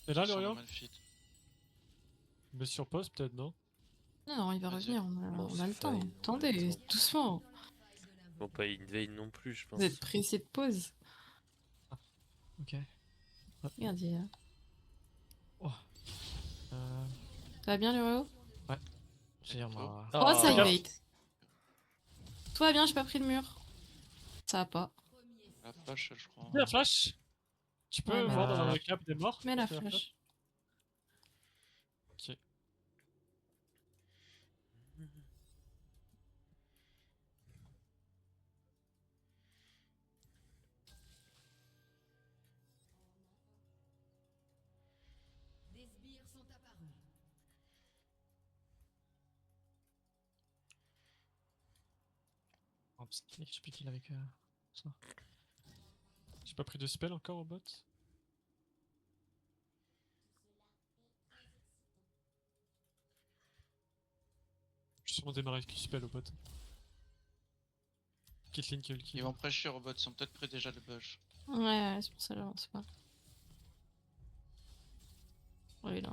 Et là, Sur Lurio? Malphite. Mais sur pause, peut-être, non? Non, non, il va Vas-y. revenir, Bon, on a le c'est temps. fine, on a le Attendez, temps. doucement. Bon, pas invade non plus, je Vous êtes pense. pressé de pause. Ok. Regarde, Oh. ça va bien, Lurio? J'ai un ma... Oh, ça Ah. invade. Tout va bien, j'ai pas pris le mur. Ça va pas. La flash, je crois. La flash. Tu peux Ouais, voir bah, dans la cap des morts? mets la parce que flash. Ok. Des sbires sont apparus. Oh, je sais plus qu'il avec ça. J'ai pas pris de spell encore au bot. Je vais sûrement démarrer avec spell au bot. Caitlyn qui a eu le kill. Ils vont prêcher au bot, ils ont peut-être pris déjà le bush. Ouais, c'est pour ça que j'avance pas. Oui, là.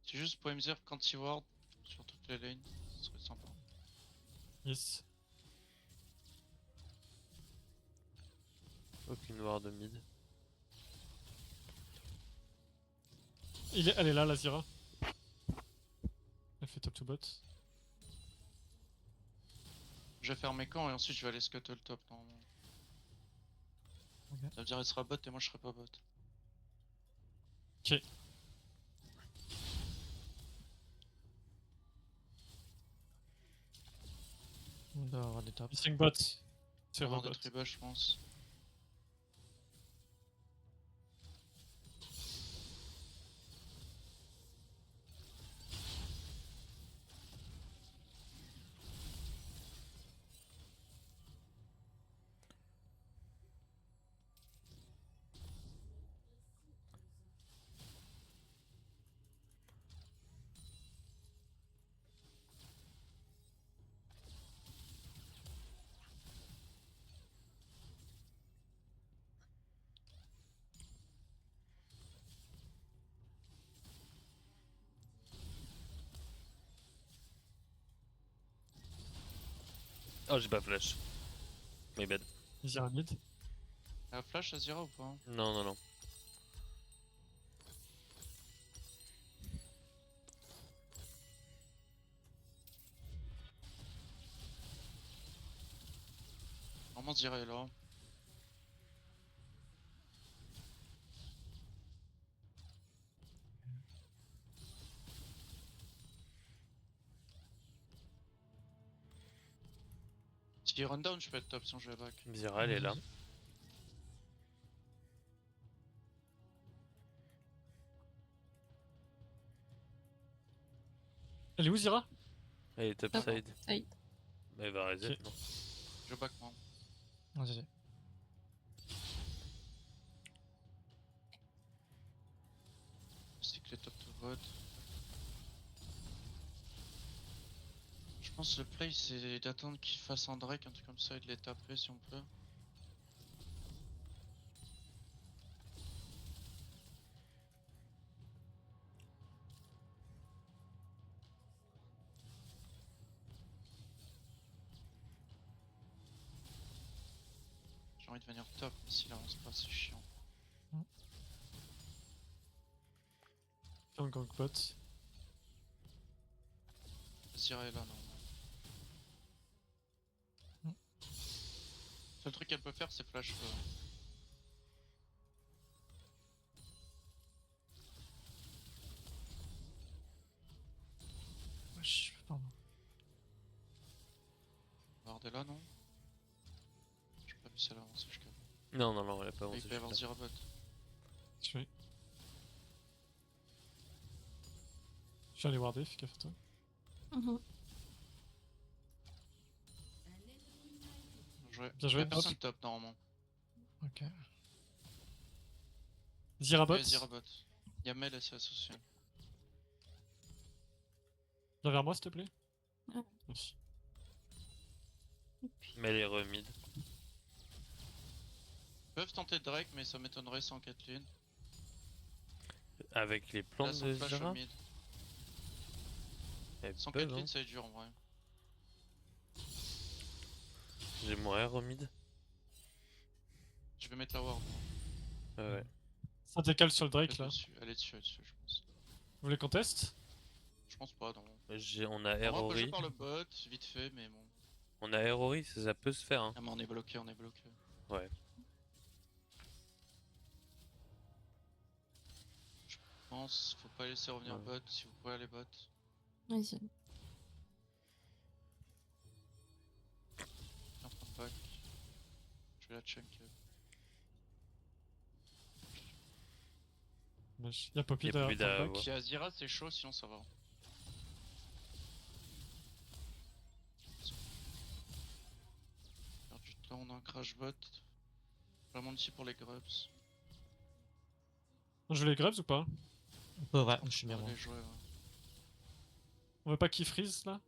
C'est juste pour me dire quand il ward sur toutes les lanes, ce serait sympa. Yes. Aucune ward de mid. Elle est là, la Zyra. Elle fait top to bot. Je vais faire mes camps et ensuite je vais aller scuttle top normalement. Ok. Ça veut dire elle sera bot et moi je serai pas bot. Ok. On doit avoir des tops. Missing bot. C'est Avoir robot. des tribus je pense. Oh, j'ai pas flash. Mais bad. Zyra mid. Elle a flash Azira ou pas? Non, non, non. Normalement Azira est là. Si il run down je peux être top si on joue back. Mizira, elle est là. Elle est où Zyra? Elle est top Top. side. Side. Bah, elle va reset, Ok. non? Je back moi. Vas-y. C'est que les top to bot. Je pense que le play c'est d'attendre qu'il fasse un Drake, un truc comme ça et de les taper si on peut. J'ai envie de venir top, mais s'il avance pas, c'est chiant. Un gank bot. Azira est là, non. Mm. Le seul truc qu'elle peut faire, c'est flash. Wesh, pardon. Ward est là, non? J'ai pas vu si elle a avancé jusqu'à là. Non, non, non, elle a pas Il avancé. peut y avoir jusque-là. Azira bot. Je vais. Je suis allé warder, fais gaffe à toi. Mhm. Bien joué. Bien joué, Y'a personne hop. top normalement. Ok. Zirabot. Ouais, Zirabot. Y'a Mel et ses associés. Viens vers moi s'il te plaît. Ouais. Merci. Et puis... Mais les remid. Ils peuvent tenter Drake, mais ça m'étonnerait sans Kathleen. Avec les Là, plantes sans de flash au Zira. mid. Elles Sans peuvent, Kathleen, hein. ça va être dur en vrai. J'ai mon R au mid. Je vais mettre la ward. moi. Ouais. Ça décale sur le Drake Elle là. est dessus, elle est dessus, je pense. Vous voulez qu'on teste? Je pense pas, non. On a En vrai, on peut jouer Erori. par le bot, vite fait, mais bon. On a Erori, ça peut se faire. Hein. Ah, mais on est bloqué, on est bloqué. Ouais. Je pense, faut pas laisser revenir Ouais. bot si vous pouvez aller bot. Vas-y. Viens prendre back. Je vais la chunk. Y'a Poppy Y'a derrière. Poppy ton derrière, back. Si Azira c'est chaud, sinon ça va. Perd du temps, on a un crash bot. Vraiment ici pour les grubs. On joue les grubs ou pas? Ouais, je suis bien On va moi. les jouer, ouais. On veut pas qu'ils freeze là?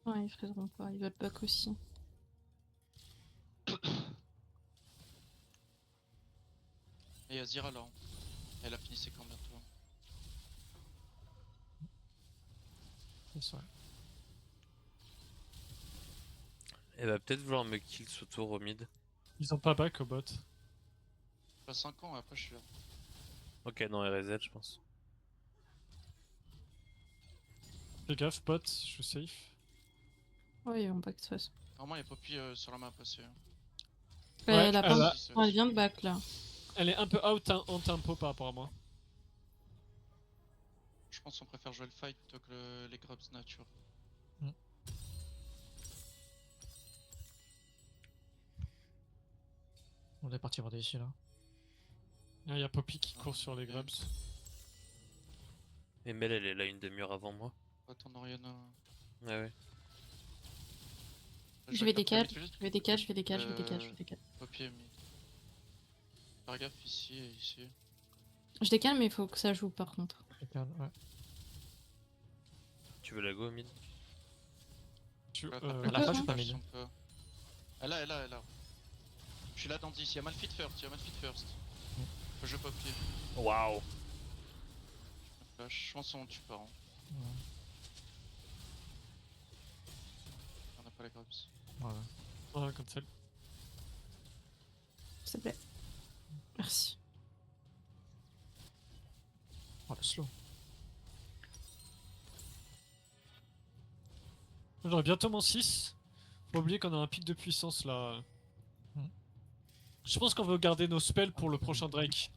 Ouais, ils friseront pas, ils veulent back aussi. Et Azira là. Elle a fini ses camps bientôt. C'est vrai. Elle va peut-être vouloir me kill ce tour au mid. Ils ont pas back au bot. Pas 5 ans, après je suis là. Ok, non, RZ, je pense. Fais gaffe, bot, je suis safe. Ouais, ils vont back de toute façon. Normalement, il y a Poppy sur la map aussi. Ouais, Elle a elle pas... a- Ouais, elle vient de back là. Elle est un peu out en tempo par rapport à moi. Je pense qu'on préfère jouer le fight plutôt que les grubs nature. On est parti voir des ici là. Il y a Poppy qui court sur les grubs. Et Mel, elle est là une demi-heure avant moi. Attends, Oriana. Ouais, ouais. Je vais décale, je vais décale, je vais décale, je vais décale, je vais décale. Poppy est mid. Faire gaffe ici et ici. Je décale, mais il faut que ça joue par contre. Ouais. Tu veux la go au mid? Tu- Ouais, euh, après, la flash je ou pas flash mid? si on peut. Elle a. Je suis là dans 10, y'a Malphite first, Faut jouer Poppy. Waouh! Flash, je pense qu'on tue pas. Hein. Ouais. On a pas les grubs. Voilà. on a un cancel. S'il te plaît. Merci. Oh le slow. J'aurai bientôt mon 6. Faut pas oublier qu'on a un pic de puissance là. Hmm. Je pense qu'on veut garder nos spells pour le prochain Drake.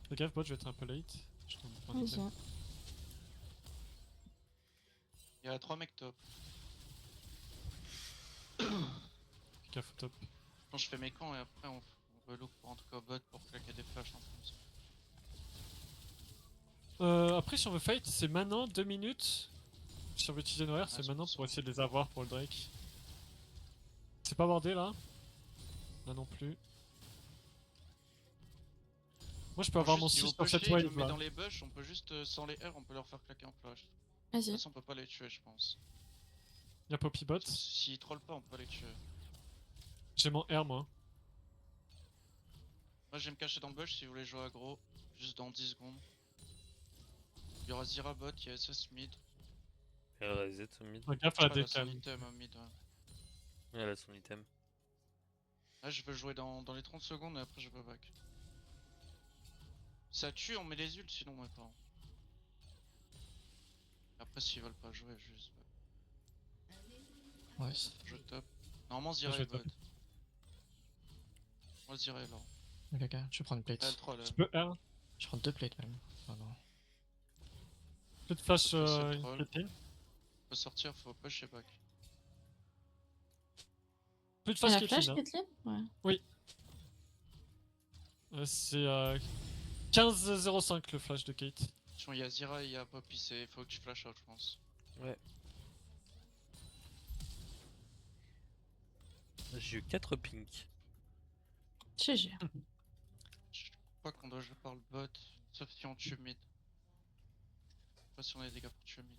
Fais gaffe, bot, je vais être un peu late. Je tombe pas en Vas-y. item. Y'a 3 mecs top. Fais gaffe au top. Quand je fais mes camps et après on relook pour en tout cas bot pour claquer des flashs en plus. Après, si on veut fight, c'est maintenant, 2 minutes. Si on veut utiliser nos R, c'est c'est maintenant pour pour ça. essayer de les avoir pour le Drake. C'est pas bordé là? Là non plus. Moi je peux avoir mon Juste, 6 si vous sur cette pushez, je me wave mets là. dans les bush, on peut juste sans les R, on peut leur faire claquer en flash. De toute Vas-y. façon, on peut pas les tuer, je pense. Y'a Poppy bot. S'ils trollent pas, on peut les tuer. J'ai mon R moi. Moi, je vais me cacher dans le bush si vous voulez jouer aggro, juste dans 10 secondes. Il y aura Zira bot, il y a SS mid. RZ au mid. Fais gaffe Je à la crois qu'elle a son décale. item mid, ouais. Elle a son item. Là, je veux jouer dans les 30 secondes et après je vais back. Ça tue, on met les ults, sinon on met pas. Après, s'ils veulent pas jouer, juste Ouais. jeu top. Normalement, Zira je vais est bot. top. Moi, Zira est là. Ok, ok, je vais prendre une plate. Elle troll. Je peux R. Je vais prendre 2 plates même. Oh non. Peu de flash Ça peut se troll. Kathleen. Faut sortir, faut push et back. Peu de Elle flash a flash, Kathleen. Kathleen? Ouais. C'est 15-05 le flash de Kate. Attention, il y a Zira et il y a Poppy, faut que tu flash out, je pense. J'ai eu 4 pinks. GG. Je crois qu'on doit jouer par le bot, sauf si on tue mid. Pas si on a des dégâts pour tuer mid.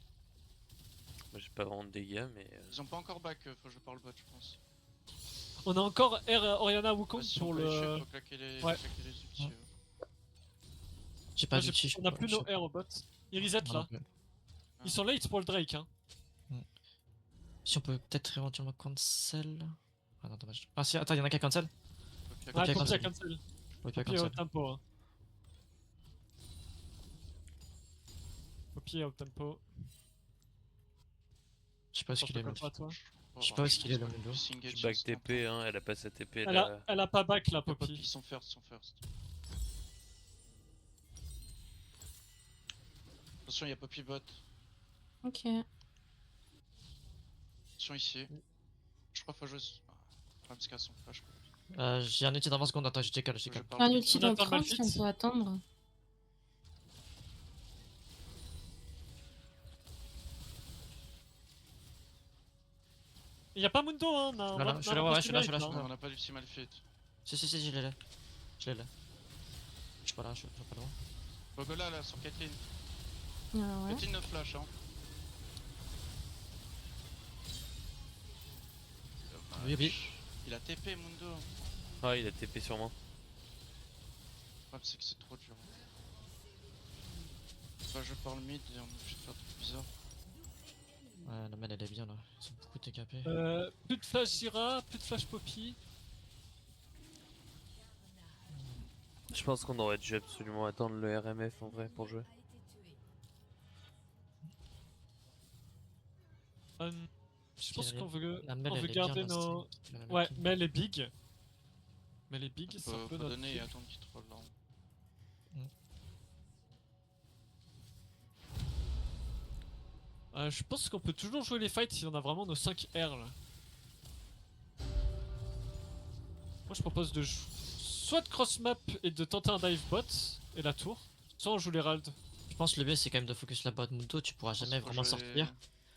Moi j'ai pas vraiment de dégâts, mais. Ils ont pas encore back, faut jouer par le bot, je pense. On a encore R Oriana Wukong Si pour on peut les tuer, le. faut claquer les, Ouais. claquer les ultis. J'ai pas Moi, d'ulti. on a plus nos R au bot. Ils reset là. Ils sont late pour le Drake. Hein. Si on peut peut-être éventuellement cancel. Ah non, dommage. Ah si, attends, y'en a qu'à cancel. Poppy a Ouais, Ok, Poppy a cancel. cancel. Ouais, pas Poppy est au cancel. tempo. Hein. Poppy est au tempo. Je sais pas ce qu'il est, Comme mais. ça, toi. Je sais pas où est-ce qu'il est, le Mundo. Je back TP, hein, elle a pas sa TP Elle là. a pas back là, Poppy, Poppy. ils sont first, Attention, il y a Poppy bot. Ok. Attention ici. Je crois qu'il faut jouer. Problème c'est qu'elle a son flash. J'ai un ulti dans 20 secondes, attends, je décale, je Faut que je décale. parle Un de ulti mid. dans attend 30 si on Malphite. peut attendre. Y'a pas Mundo, hein. On a- Voilà, on a je suis là, un ouais, peu je suis là, je suis là, de je suis Non, là. on a pas d'ulti Malphite. Si, je l'ai là. Je l'ai là. Je suis pas là, je suis pas loin. Bogola là sur Caitlyn. Ah ouais. Caitlyn notre flash hein. Oui, oui. Il a TP Mundo. Ah, il a TP sur moi. Le problème c'est que c'est trop dur. Soit je parle mid et on est obligé de faire des trucs bizarres. Ouais, la man elle est bien là. Ils sont beaucoup TKP. Plus de flash Zira, plus de flash Poppy. Je pense qu'on aurait dû absolument attendre le RMF en vrai pour jouer. Je pense qu'on veut, La Mel on elle veut est bien garder là, nos. c'est- la Ouais, King. mais elle est big. Mais elle est big, c'est un Faut peu notre. donner et kill. attendre qu'il troll là. Je pense qu'on peut toujours jouer les fights si on a vraiment nos 5 R là. Moi je propose de soit de cross map et de tenter un dive bot et la tour, soit on joue l'Herald. Je pense que le mieux c'est quand même de focus la bot Mundo, tu pourras jamais vraiment sortir.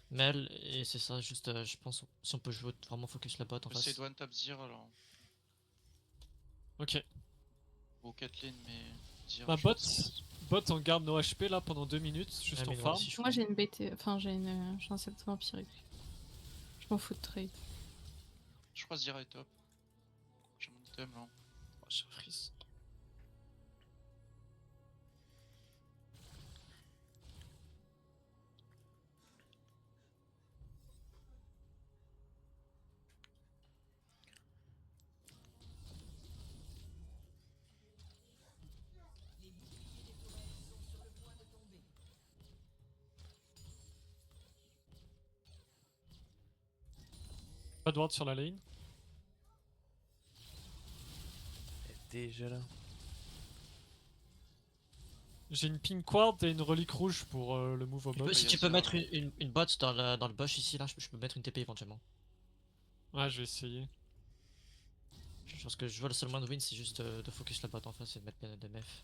Mel, et c'est ça, juste je pense si on peut jouer vraiment focus la bot en J'essaie face. de one tap Zira là. Ok. Ou Caitlyn mais Zira. Ma je bot, pense. bot on garde nos HP là pendant 2 minutes, juste Ouais, en mais moi farm. aussi, je Moi crois. j'ai une BT, enfin j'ai un septe vampirique. Je m'en fous de trade. Je crois Zira est top. J'ai mon thème là. Oh, j'ai un freeze. Pas de ward sur la lane. Elle est déjà là. J'ai une pink ward et une relique rouge pour le move au Tu bot. peux- si y a tu peux ça, mettre ouais. une bot dans le bush ici, là, je peux mettre une TP éventuellement. Ouais, je vais essayer. Je pense que je vois le seul moyen de win, c'est juste de focus la bot en face et de mettre des MF.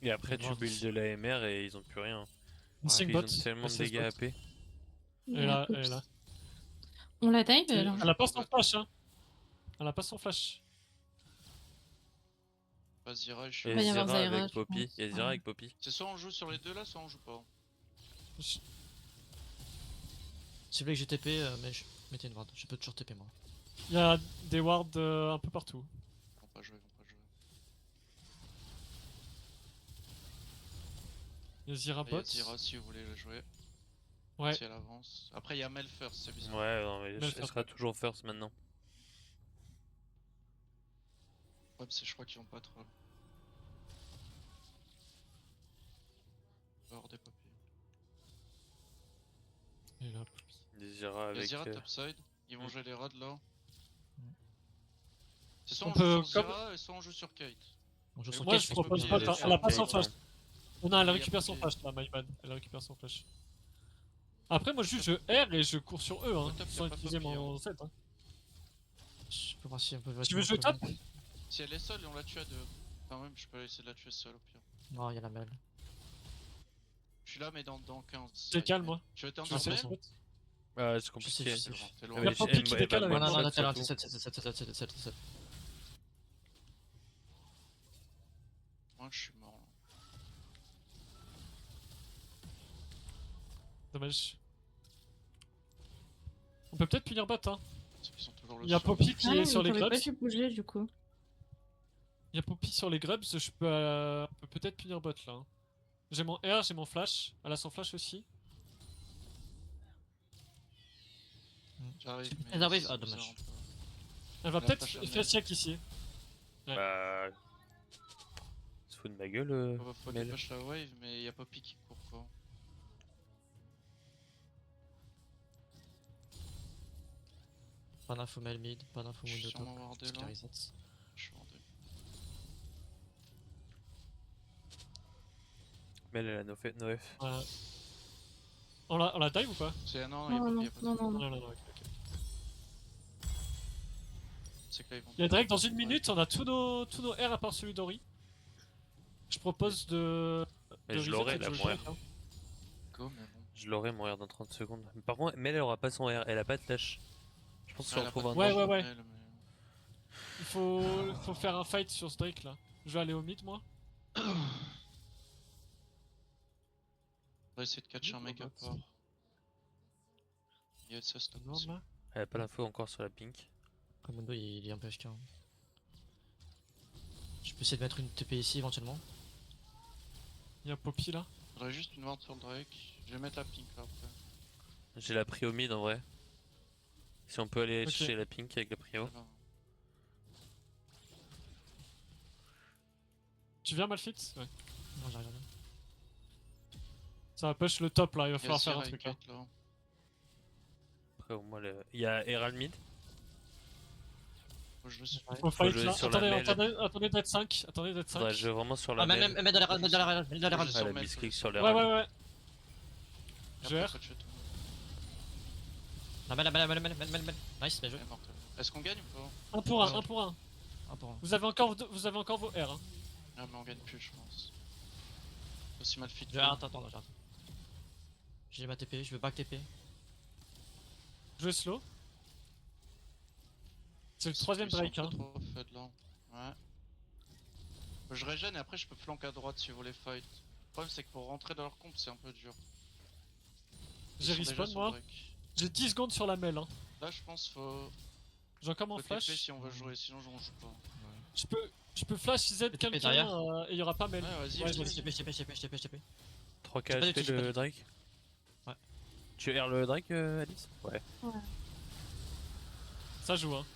Et après tu Ward builds ici. de l'AMR et ils ont plus rien. Missing Ils bot. ont tellement de SS dégâts bot. AP. Elle est là, elle est là. On la dive alors. Elle a pas son flash, hein. Elle a pas son flash. Pas Zira, je suis. Et va y avoir Zira Zyra, avec je Poppy. pense. Il y a Zira Ouais. avec Poppy. C'est soit on joue sur les deux là, soit on joue pas. Je- Si vous voulez que j'ai TP, mais je mettez une ward. Je peux toujours TP moi. Il y a des wards un peu partout. Ils vont pas jouer, ils vont pas jouer. Il y a Zira Et il y a bot. Zira si vous voulez la jouer. Ouais. Si elle avance. Après il y a Mel first, c'est bizarre. Ouais, non, mais Mais elle faire sera quoi. toujours first maintenant. Ouais, je crois qu'ils vont pas troll. Hors des Poppy. Et là. Des Zira Il y a avec. Zira topside. Ils vont Mm. jouer les raids là. C'est soit On on, peut joue sur comme- Zira et soit on joue sur Kate. On joue sur Moi Kate, je pense que propose Poppy, pas, elle est hein. sur Elle a pas Kate, son flash. hein. Non, elle Il y a récupère son Poppy. flash là, my bad. Elle récupère son flash. Après, moi juste je R et je cours sur eux, hein, Top, y a sans pas utiliser Poppy, mon hein. set. Hein. Je peux voir si on peut Tu veux jouer top? Si elle est seule, on la tue à deux. Enfin même je peux essayer de la tuer seule au pire. Non, il y a la Mel. suis là, mais dans 15. T'es calme, moi. Tu veux être un Je sais, même? je sais. Ah, c'est Je compliqué. sais. C'est bon, t'es Ah, loin. Il y a mais Poppy j'ai- qui elle décale va avec Non, non, moi. non, surtout. t'es là, t'es 7. Moi, je suis mort. Là. Dommage. On peut peut-être punir bot, hein. Ceux qui sont toujours le Il y a soir. Poppy qui Ah, est sur les j'aurais grubs. pas dû bouger du coup. Il y a Poppy sur les grubs, je peux peut-être punir bot là. hein. J'ai mon R, j'ai mon flash. Elle a son flash aussi. J'arrive, mais. Elle arrive. c'est Ah, bizarre, dommage. un peu. Elle va Elle a peut-être flash à faire check ici. Ouais. Bah. Se fout de ma gueule. Ah bah, faut Mel. dépêcher la wave, mais y a Poppy qui court quoi. Pas d'info Mel mid, pas d'info Je suis Mundo sûrement top. wardé Parce là. qu'il reset. Je suis wardé. Mel, elle a no F. Euh, On la dive ou pas? C'est non, Non, y'a non, pas de non, non, non. Non, non, non, ok. C'est que là ils vont. Il y a Drake dans 1 minute, on a tous nos R à part celui d'Ori. Je propose de. Mais de je reset l'aurai et de là, jouer mon le R. Drake, hein. Go, mais bon. Je l'aurai mon R dans 30 secondes. Mais par contre, Mel, elle aura pas son R. Elle a pas de flash. Je pense Ah, qu'on elle a retrouve pas un de Ouais, flash, ouais, ouais. elle, mais- Il faut faire un fight sur ce Drake là. Je vais aller au mid moi. On va essayer de catcher un mec à part. Il y a de ça stop Non, aussi. là. Elle a pas l'info encore sur la pink. Après Mundo il est un peu HK. hein. Je peux essayer de mettre une TP ici éventuellement. Il y a Poppy là. Faudrait juste une ward sur le Drake. Je vais mettre la pink là après. J'ai la prio mid en vrai. Si on peut aller Ok. chercher la pink avec la prio. Voilà. Tu viens Malfit? Ouais. Non, j'arrive. Ça va push le top là, il va Il y a falloir faire un Sierra et truc. Hein. Kate, là. Après, au moins, il y a Herald mid. Faut que je le suis. Faut fight jouer là. sur la Attendez, mail. attendez d'être 5. Attendez d'être 5. Faudrait jouer vraiment sur la Ah, mail. mets dans les râles, mets dans les râles, mets dans les râles. Faut que je Ah, sur la mail, misclick faut sur les Ouais, râles. ouais, ouais. Et Gère. après, faut tuer tout le monde. Ah, mets. Nice, bien joué. Elle est mortelle. Est-ce qu'on gagne ou pas? 1 pour 1, Non. 1 pour 1. Un pour un. Vous avez encore vos R. Hein. Ah, mais on gagne plus, je pense. Aussi mal fit. Attends. J'ai ma TP, je veux back TP. Jouez slow. C'est le troisième Drake. Hein. Trop fed, là. Ouais. Je régène et après je peux flanquer à droite si vous voulez fight. Le problème c'est que pour rentrer dans leur comp c'est un peu dur. Ils J'ai sont déjà respawn sur moi. Drake. J'ai 10 secondes sur la mail. Hein. Là je pense faut J'ai encore mon TP flash. si on veut jouer, sinon on joue pas. Je peux flash Z TP quelqu'un derrière. et il y aura pas mail. Ouais, vas-y, Ouais, vas-y. TP. 3k J'ai pas HP du tout, j'ai pas le du Drake. Ouais. Tu R le Drake, Alice? Ouais. Ça joue. Hein.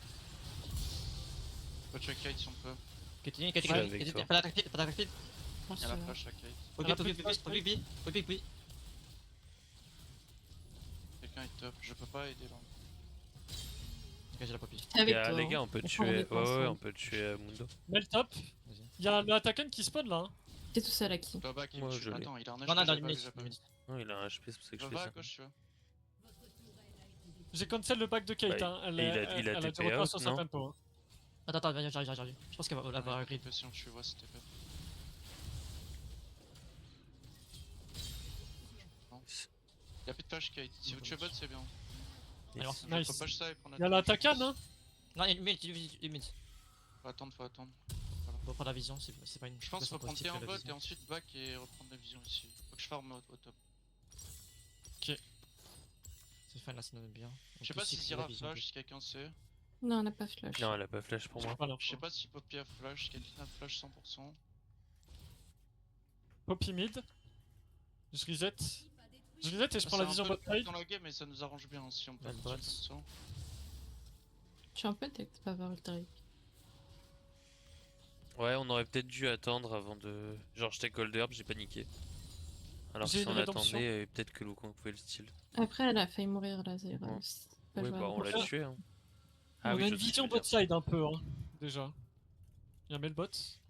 Faut check Kate si on peut. Continue, Je suis avec toi. pas d'attaque, pas d'attaque. Oh, Il y a la ça va. flash à Kate. Faut vite. Quelqu'un est top, je peux pas aider là. Ok, j'ai la poppy. T'es avec Yeah, toi. les hein. gars, on peut On tuer. prend Ouais, des points, ouais, ça. on peut tuer Mundo. Mail top. Vas-y. Il y a le Attacken qui spawn là. Hein. T'es tout seul à qui? Le back il Moi, me tue. je l'ai. Attends, il a un Non, HP, dans j'ai une pas vu, j'ai minute. pas vu. Non, il a un HP, c'est pour ça que Je je vais fais à ça. gauche tu vois. J'ai cancel le back de Kate. Bah, Hein. il a du TP retard out, sur non son tempo. Hein. Attends, j'arrive. Je pense qu'elle va avoir un grid. Si tu vois c'était fait. Y'a plus de flash Kate, si vous tuez bot c'est bien. Alors, Yes. Nice. Faut push ça et prendre Il y a l'Attacken. Hein. Non, il y a une minute. Faut attendre. Faut prendre la vision, c'est pas une. Je pense qu'il faut prendre positif, T en la bot vision. et ensuite back et reprendre la vision ici. Faut que je farm au top. C'est fine là, ça donne bien. Je sais pas si Zira flash, si quelqu'un sait. Non, on n'a pas flash. Non, elle a pas flash pour moi. Voilà. Je sais pas si Poppy a flash, si quelqu'un a flash 100%. Poppy mid. Je reset. Je reset et je prends la vision bot side. Dans la game et ça nous arrange bien si on peut La faire bot. comme ça. Je suis un peu tech de pas avoir le Drake. Ouais, on aurait peut-être dû attendre avant de. Genre, j'étais Gold Herb, j'ai paniqué. Alors que J'ai si une on rédemption. attendait, peut-être que Wukong pouvait le steal. Après, elle a failli mourir là, Zera. Ouais. C'est pas Oui, jouable. bah on l'a Ah. tué. Hein. On a je une sais vision ce que bot side un peu. Hein. Déjà. Il y a Melbot.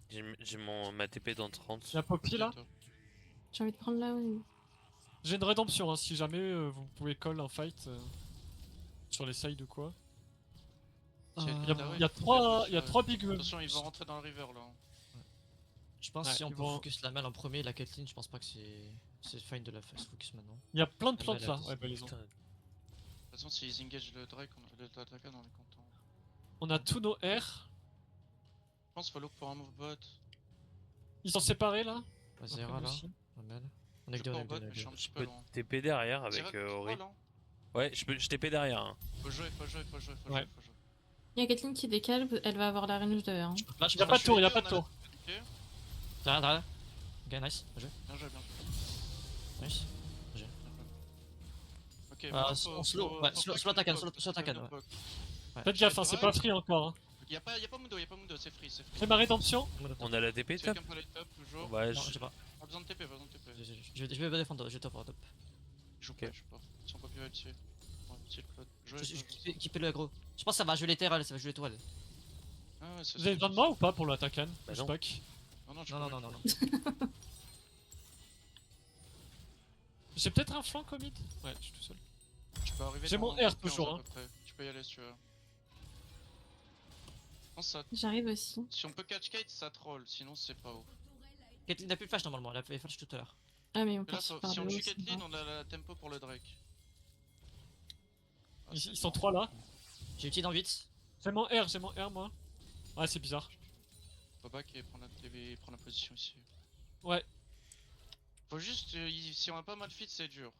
j'ai ma TP dans 30. Il y a Poppy là. J'ai envie de prendre là, oui. J'ai une rédemption. Hein. Si jamais vous pouvez call un fight sur les sides ou quoi. Tiens, Il y a 3 big moves. Attention, ils vont rentrer dans le river là. Je pense Ouais, si on ils peut vont- focus la malle en premier, la Caitlyn, je pense pas que c'est fine de la se focus maintenant. Il y a plein de Ah, plantes bah, là. là, Ouais, bah ils ont. Putain, De toute façon, s'ils engage le Drake, le Draken, on est content. On a tous nos R. Je pense follow pour un move bot. Ils sont séparés là. Vas-y, Après, là, nous aussi. la malle. On est Je que deux, on peux est en que deux, bot, on est mais que je suis deux. un petit je peu peux loin. TP derrière avec Direct Ori. 3 là. Ouais, je TP derrière. Hein. Faut jouer, faut jouer, faut jouer, faut Ouais. jouer, faut jouer. Il y a Caitlyn qui décale, elle va avoir la range de hein. Là, je Y a peux pas de flash. tour, y a Ok, pas de on tour. Ok, Derrière, derrière. Ok, nice. Bien joué. bien joué, bien joué. Nice. Ok, on slow, ouais, slow Takan, slow Takan, ouais. Ouais. Faites gaffe, hein, c'est pas free encore. Hein. Y'a pas Mundo, c'est free, c'est free. Fais ma rédemption. On a la TP Tu top. quelqu'un peut aller top toujours. Ouais, Non, je- je sais pas. Pas besoin de TP, pas besoin de TP. Je vais défendre, je vais top, top. Je joue pas, je joue pas. Ils sont pas plus dessus. Ouais, petit Claude. Jouez, Je keep le aggro. Je pense que ça va jouer les terres, ça va jouer les toiles. Ah ouais, c'est Vous avez besoin de moi ou pas pour le Takan Bah Je non. pack. Non, non, je Non, peux non, non, pas. non. J'ai peut-être un flanc au mid. Ouais, je suis tout seul. Tu peux arriver J'ai dans mon R 15 toujours, à hein. peu près. Tu peux y aller si tu veux. Je pense que ça... J'arrive aussi. Si on peut catch Kate, ça troll, sinon c'est pas ouf. Caitlyn n'a plus de flash normalement, elle a fait flash tout à l'heure. Ah mais on Mais là, passe par si le on haut, tue c'est Caitlyn, pas. on a la tempo pour le Drake. Ah, Ils c'est sont bon. 3 là. J'ai ulti dans 8. J'ai mon R moi. Ouais, c'est bizarre. Faut back et prendre la position ici. Ouais. Faut juste, si on a pas mal fit, c'est dur.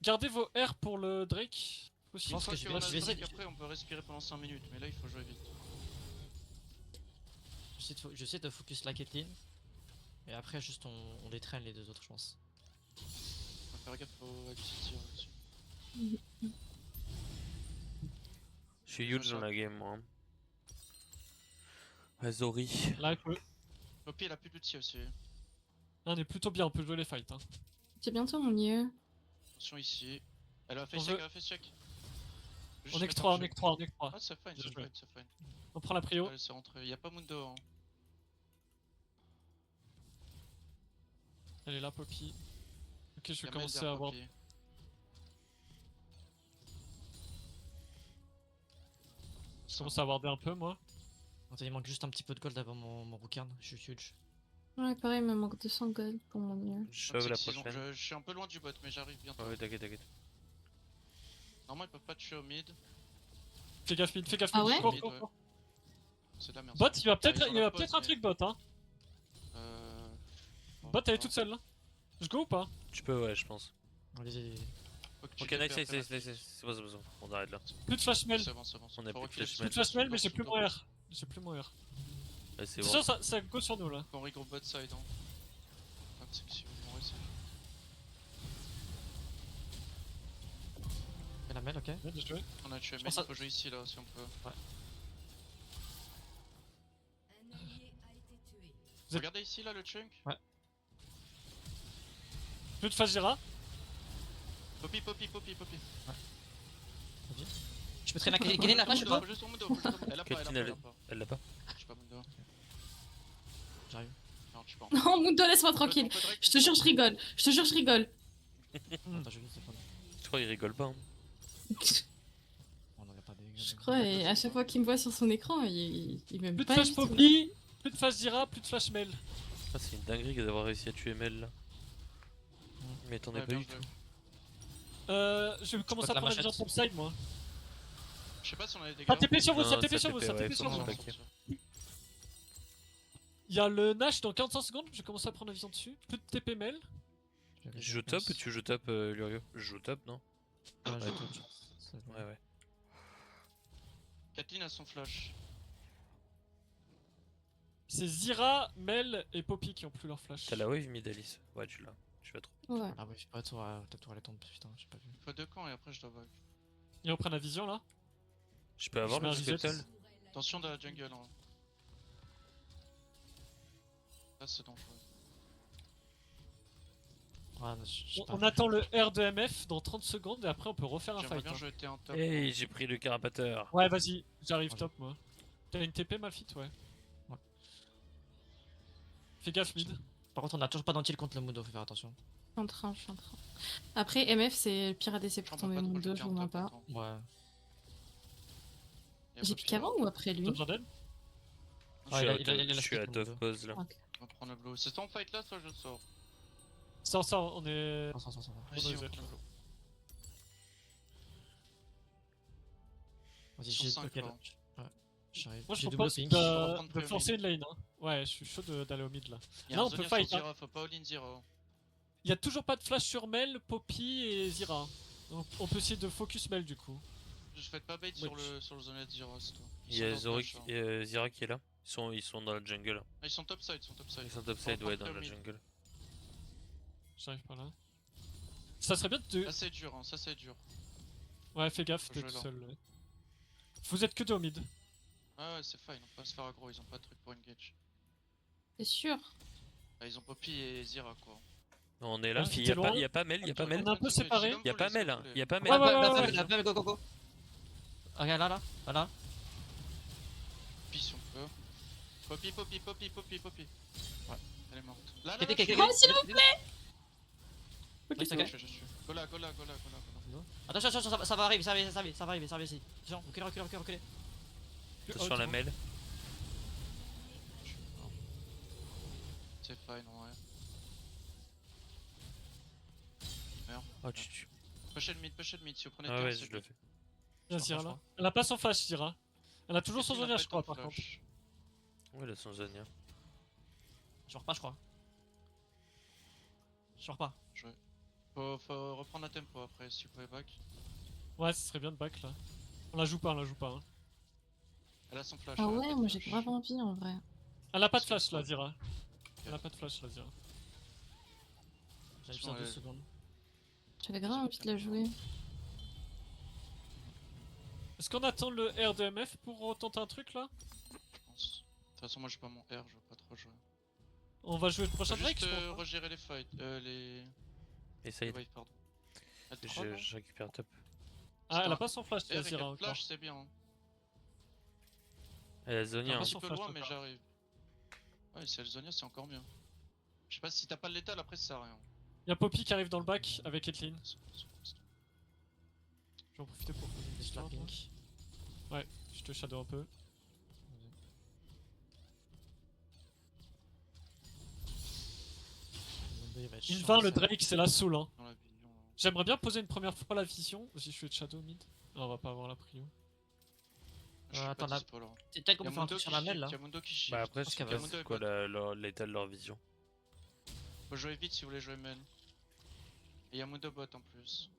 Gardez vos R pour le Drake. Aussi. Je pense que Si je on vais a le essayer Drake, de- après on peut respirer pendant 5 minutes, mais là il faut jouer vite. J'essaie de focus la Caitlyn. Et après, juste on les traîne les deux autres, je pense. On va faire gaffe au Exit là-dessus. Je suis huge dans la game, moi. Azori. Là, Poppy elle a plus d'ulti aussi. on est plutôt bien, on peut jouer les fights. Hein. C'est bientôt mon lieu. Attention ici. Elle a fait On check, veut- elle a fait check. Juste On est que mettre 3, un on est check. que 3, on est que 3. Ah, c'est fine, Bien c'est joué. fine, c'est fine. On prend la prio. Allez, c'est rentré. Y'a pas Mundo, hein. Elle est là, Poppy. Ok, je vais Y'a commencer Mel à avoir. derrière Je commence à avoir un peu, moi. Attends, il manque juste un petit peu de gold avant mon Roucarn, je suis huge. Ouais, pareil, il me manque 200 gold pour mon lieu. Je Poppy. sauve la C'est que sinon, prochaine. je suis un peu loin du bot, mais j'arrive bientôt. Ouais, t'inquiète, t'inquiète. Normalement, ils peuvent pas tuer au mid. Fais gaffe mid, fais gaffe Ah mid. ouais Cours, Mid, cours, ouais. cours. C'est de la merde. Bot, ça. il va peut-être Ils ont il la va pause, peut-être un mais- truc bot, hein. Euh... Bot, elle est toute seule là. Je go ou pas? Tu peux, ouais, je pense. Allez, Faut que tu Ok, TP nice, après nice, la nice, fiche. nice, c'est bon, c'est bon. On arrête là. Plus de flash mail. C'est bon, c'est bon. On a Faut plus de reculer flash sur Plus de flash mail, mais sur j'ai plus son mon dos. R. J'ai plus mon R. Ouais, c'est C'est bon. sûr, ça go sur nous là. Faut regroupe bot side, hein. Ah, c'est que si vous mourrez, c'est... fais la mail, ok. Bien joué. On a tué, mais pense il à- faut jouer ici là si on peut. Un allié a été tué. Vous êtes- Regardez ici là le chunk. Plus de flash Jira. Poppy, Poppy, Poppy, Poppy. Je peux traîner la Caitlyn la flash ou pas? Juste ton Mundo, juste ton Mundo. Elle a pas, Caitlyn, elle a pas. Elle l'a pas. Je sais pas Mundo. J'arrive. Non, je sais pas. Non, Mundo, laisse-moi tranquille. Je te jure, je rigole. Je te jure, je rigole. Attends, je vais juste défendre. Toi, il rigole pas. Hein. On n'en a pas des. Je crois, et à chaque fois qu'il me voit sur son écran, il m'aime Plus de pas. flash du tout. Poppy. Plus de flash Jira, plus de flash mail. Ah, c'est une dinguerie d'avoir réussi à tuer Mel là. Mais t'en Ouais, as pas bien eu joué. tout. Je vais commencer Spot à la prendre la vision machette. top side moi. Je sais pas si on a des dégâts. Ça TP sur vous, Non, ça TP ça sur vous, TP, ça ouais, TP sur faut vous. qu'on Attention, back. attention. Il y a le Nash dans 45 secondes, je vais commencer à prendre la vision dessus. Plus de TP mail. Je joue top ou tu joues top, Lurio? Je joue top, non? Ouais, Ouais, ouais. ouais. Kathleen a son flash. C'est Zira, Mel et Poppy qui ont plus leur flash. T'as la wave mid Alice? Ouais, tu l'as. Tu vas trop. Ouais. Ah ouais, je sais pas, ta tour elle tombe, putain, j'ai pas vu. Il faut 2 camps et après je dois back. Ils reprennent la vision là. Je peux avoir Je mets le un reset. scuttle? Attention de la jungle. Hein. Là c'est dangereux. Ah, non, j'ai pas On vu. attend le R de MF dans 30 secondes et après on peut refaire un J'aimerais fight. bien hein. jeter un top. Hey, j'ai pris le carapateur. Ouais, vas-y, j'arrive Ouais. top moi. T'as une TP Malfit, ouais. Ouais. Fais gaffe mid. Par contre, on a toujours pas d'antil contre le Mundo, faut faire attention. Je suis en train, je suis en train. Après, MF, c'est le pire ADC pour J'en peux tomber pas trop Mundo, jeter je un vous mens top, pas. attends. Ouais. Y a J'ai Poppy piqué là. avant ou après lui? Top Jordan. Ah, Je suis il a- out il a- il a of- je suis split, out mon of bleu. pause là. Ok. On va prendre le blue. C'est ton fight là, soit je sors. Sors, on est. Ça va. Vas-y, les on autres, prend le blue. Vas-y, Ils sont j'ai. cinq, Ok, là. là. Ouais, j'arrive. Moi je J'ai double propose ping. On va prendre de premier forcer mid. une lane. Hein. Ouais, je suis chaud d'aller au mid là. Il y a Là, un on peut Zonia fight, sur hein. Zira, faut pas all-in Zira. Il y a toujours pas de flash sur Mel, Poppy et Zira. Donc on peut essayer de focus Mel du coup. Je fais pas bait sur le Zonia de Zira, c'est tout. Il y a sont dans le Zorik flash, hein. et Zira qui est là. Ils sont dans la jungle. Ah, ils sont topside, ils sont topside. Ils sont On topside, va ouais, prendre dans la mid. jungle. J'arrive par là. Ça serait bien de. Ça c'est dur, hein, ça c'est dur. Ouais, fais gaffe, Faut t'es jouer tout là. seul. Ouais. Vous êtes que deux au mid. Ah ouais, c'est fine, on peut pas se faire aggro, ils ont pas de truc pour engage. C'est sûr. Ah, ils ont Poppy et Zira quoi. On est là. Elfie, Il t'es y a loin. pas, y a pas Mel, y a pas On Mel. est un peu séparés. Y a pas Mel, hein. Y a pas Mel. Ouais, Bah, ouais, bah, ouais, bah, bah, go. Regarde là. Poppy si on peut. Poppy. Ouais. Elle est morte. Là, Quelqu'un. Oh, s'il vous plaît. Ok. Nice, je ok. suis. Go là. Attention, ça va arriver ici. Attention, reculez. Attention la Mel. C'est fine, ouais. Oh, tu. Push le mid, si vous prenez Ah terre, ouais, c'est je le good. fais. Bien Je Zira crois, là. Elle a pas son flash, Zira. Elle a toujours son Christine a Zonia, pas je crois, ton par contre. flash. Ouais, là, son Zonia. Je repars, je crois. Je repars. Faut reprendre la tempo après, si vous pouvez back. Ouais, ce serait bien de back là. On la joue pas. Hein. Elle a son flash. Ah elle a ouais, pas de moi j'ai flash. grave envie en vrai. Elle a pas de flash là, Zira. Elle a pas de flash là, Zira. J'arrive Attention, sur 2 elle- secondes. J'avais grave envie de la jouer. Est-ce qu'on attend le R de MF pour tenter un truc là? Je pense. De toute façon, moi j'ai pas mon R, je veux pas trop jouer. On va jouer le prochain Faut Drake, juste je pense. Hein. regérer les fights. Les Essaye. waves, pardon. Elle troll, non Je récupère top. Ah, elle a Putain. pas son flash, R la et Zira quatre encore. flash, c'est bien. Hein. Elle a Zonia. Un pas Hein. son petit peu flash loin, mais encore. j'arrive. Ouais, si elle Zonia, c'est encore mieux. Je sais pas si t'as pas le létal, après ça sert à rien. Y'a Poppy qui arrive dans le back avec Caitlyn. Je vais en profiter pour poser une Je la histoire. pink. Je te shadow un peu. Il va le Drake, c'est la soul. Hein. Dans la vision. Là. J'aimerais bien poser une première fois la vision. Si je fais de shadow mid. Non, on va pas avoir la prio. Je suis attends, pas là. dispo, là. Peut-être qu'on Y'a peut faire un Mundo truc qui sur la mail là. shift, y'a Mundo qui shift. Bah après, pense je sais qu'elle pas va- c'est quoi l'état de leur vision. Faut jouer vite si vous voulez jouer main. Et y'a Mundo bot en plus.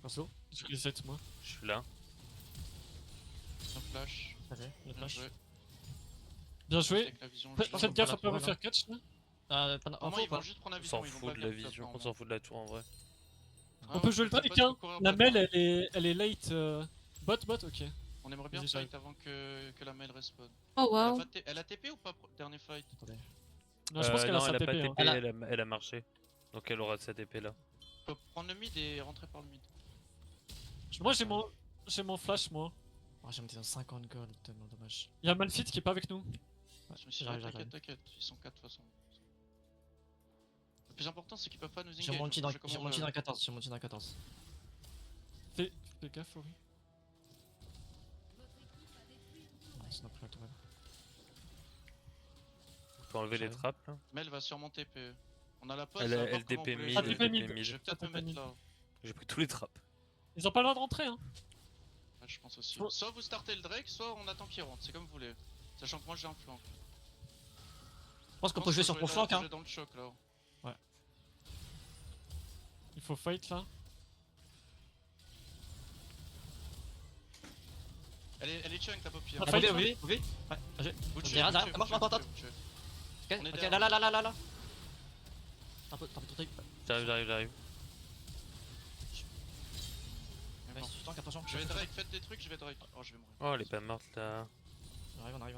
Perso. Je reset moi. Je suis là. Un flash. Ça fait, le Bien flash. joué. Bien joué. Avec la vision, Faites je faites l'ai. gaffe pas à la pas vous tour, faire catch là. Pendant Au moins, info ils vont pas. juste prendre la On vision, s'en ils vont fout pas de la venir top, vision, à un on s'en moment. fout de la tour en vrai. Ah On peut ouais, jouer le t'as Drake, pas de hein. courir La bot, Mel, hein. elle est late. Bot, ok. On aimerait bien Vas-y, fight avant que la mail respawn. Oh waouh. Elle a TP ou pas dernier fight? Attendez. Non, je pense qu'elle a non, sa elle a pas TP. TP, Hein. Elle a- elle a marché. Donc elle aura sa TP là. Faut prendre le mid et rentrer par le mid. Moi j'ai mon flash moi. Oh, j'ai monté dans 50 gold, tellement dommage. Y'a Malphite qui est pas avec nous. Ouais, Je me suis dit, j'arrive. t'inquiète, ils sont 4 de toute façon. Le plus important c'est qu'ils peuvent pas nous engage. J'ai monté donc dans je commence j'ai à- monté dans 14. Fais gaffe, oui. Ouais, c'est pas la tourelle. On peut enlever les J'arrive. trappes là. Mel va sûrement TP. On a la pause. Elle à voir comment TP vous voulez mid, Ah, jouer. TP mid. TP Je vais mid. peut-être me TP mid. mettre là. J'ai pris tous les trappes. Ils ont pas le droit de rentrer hein. Ouais, je pense aussi. Faut- Soit vous startez le Drake, soit on attend qu'il rentre, c'est comme vous voulez. Sachant que moi j'ai un flanc. Je pense qu'on peut jouer sur ton flanc hein. dans le choc là. Il faut fight là. Elle est chunk ta Poppy. Ah, Ah, fight, oui. Ouais, j'ai- Vous tuez, derrière, vous derrière, tuez, marche, vous marche, tuez, vous tuez. Ok, On est ok, derrière. là. T'as un peu ton truc. J'arrive. Mais bon. Attention. Je vais Drake, faites des trucs, je vais Drake. Oh, je vais mourir. Oh, elle est pas morte là. On arrive.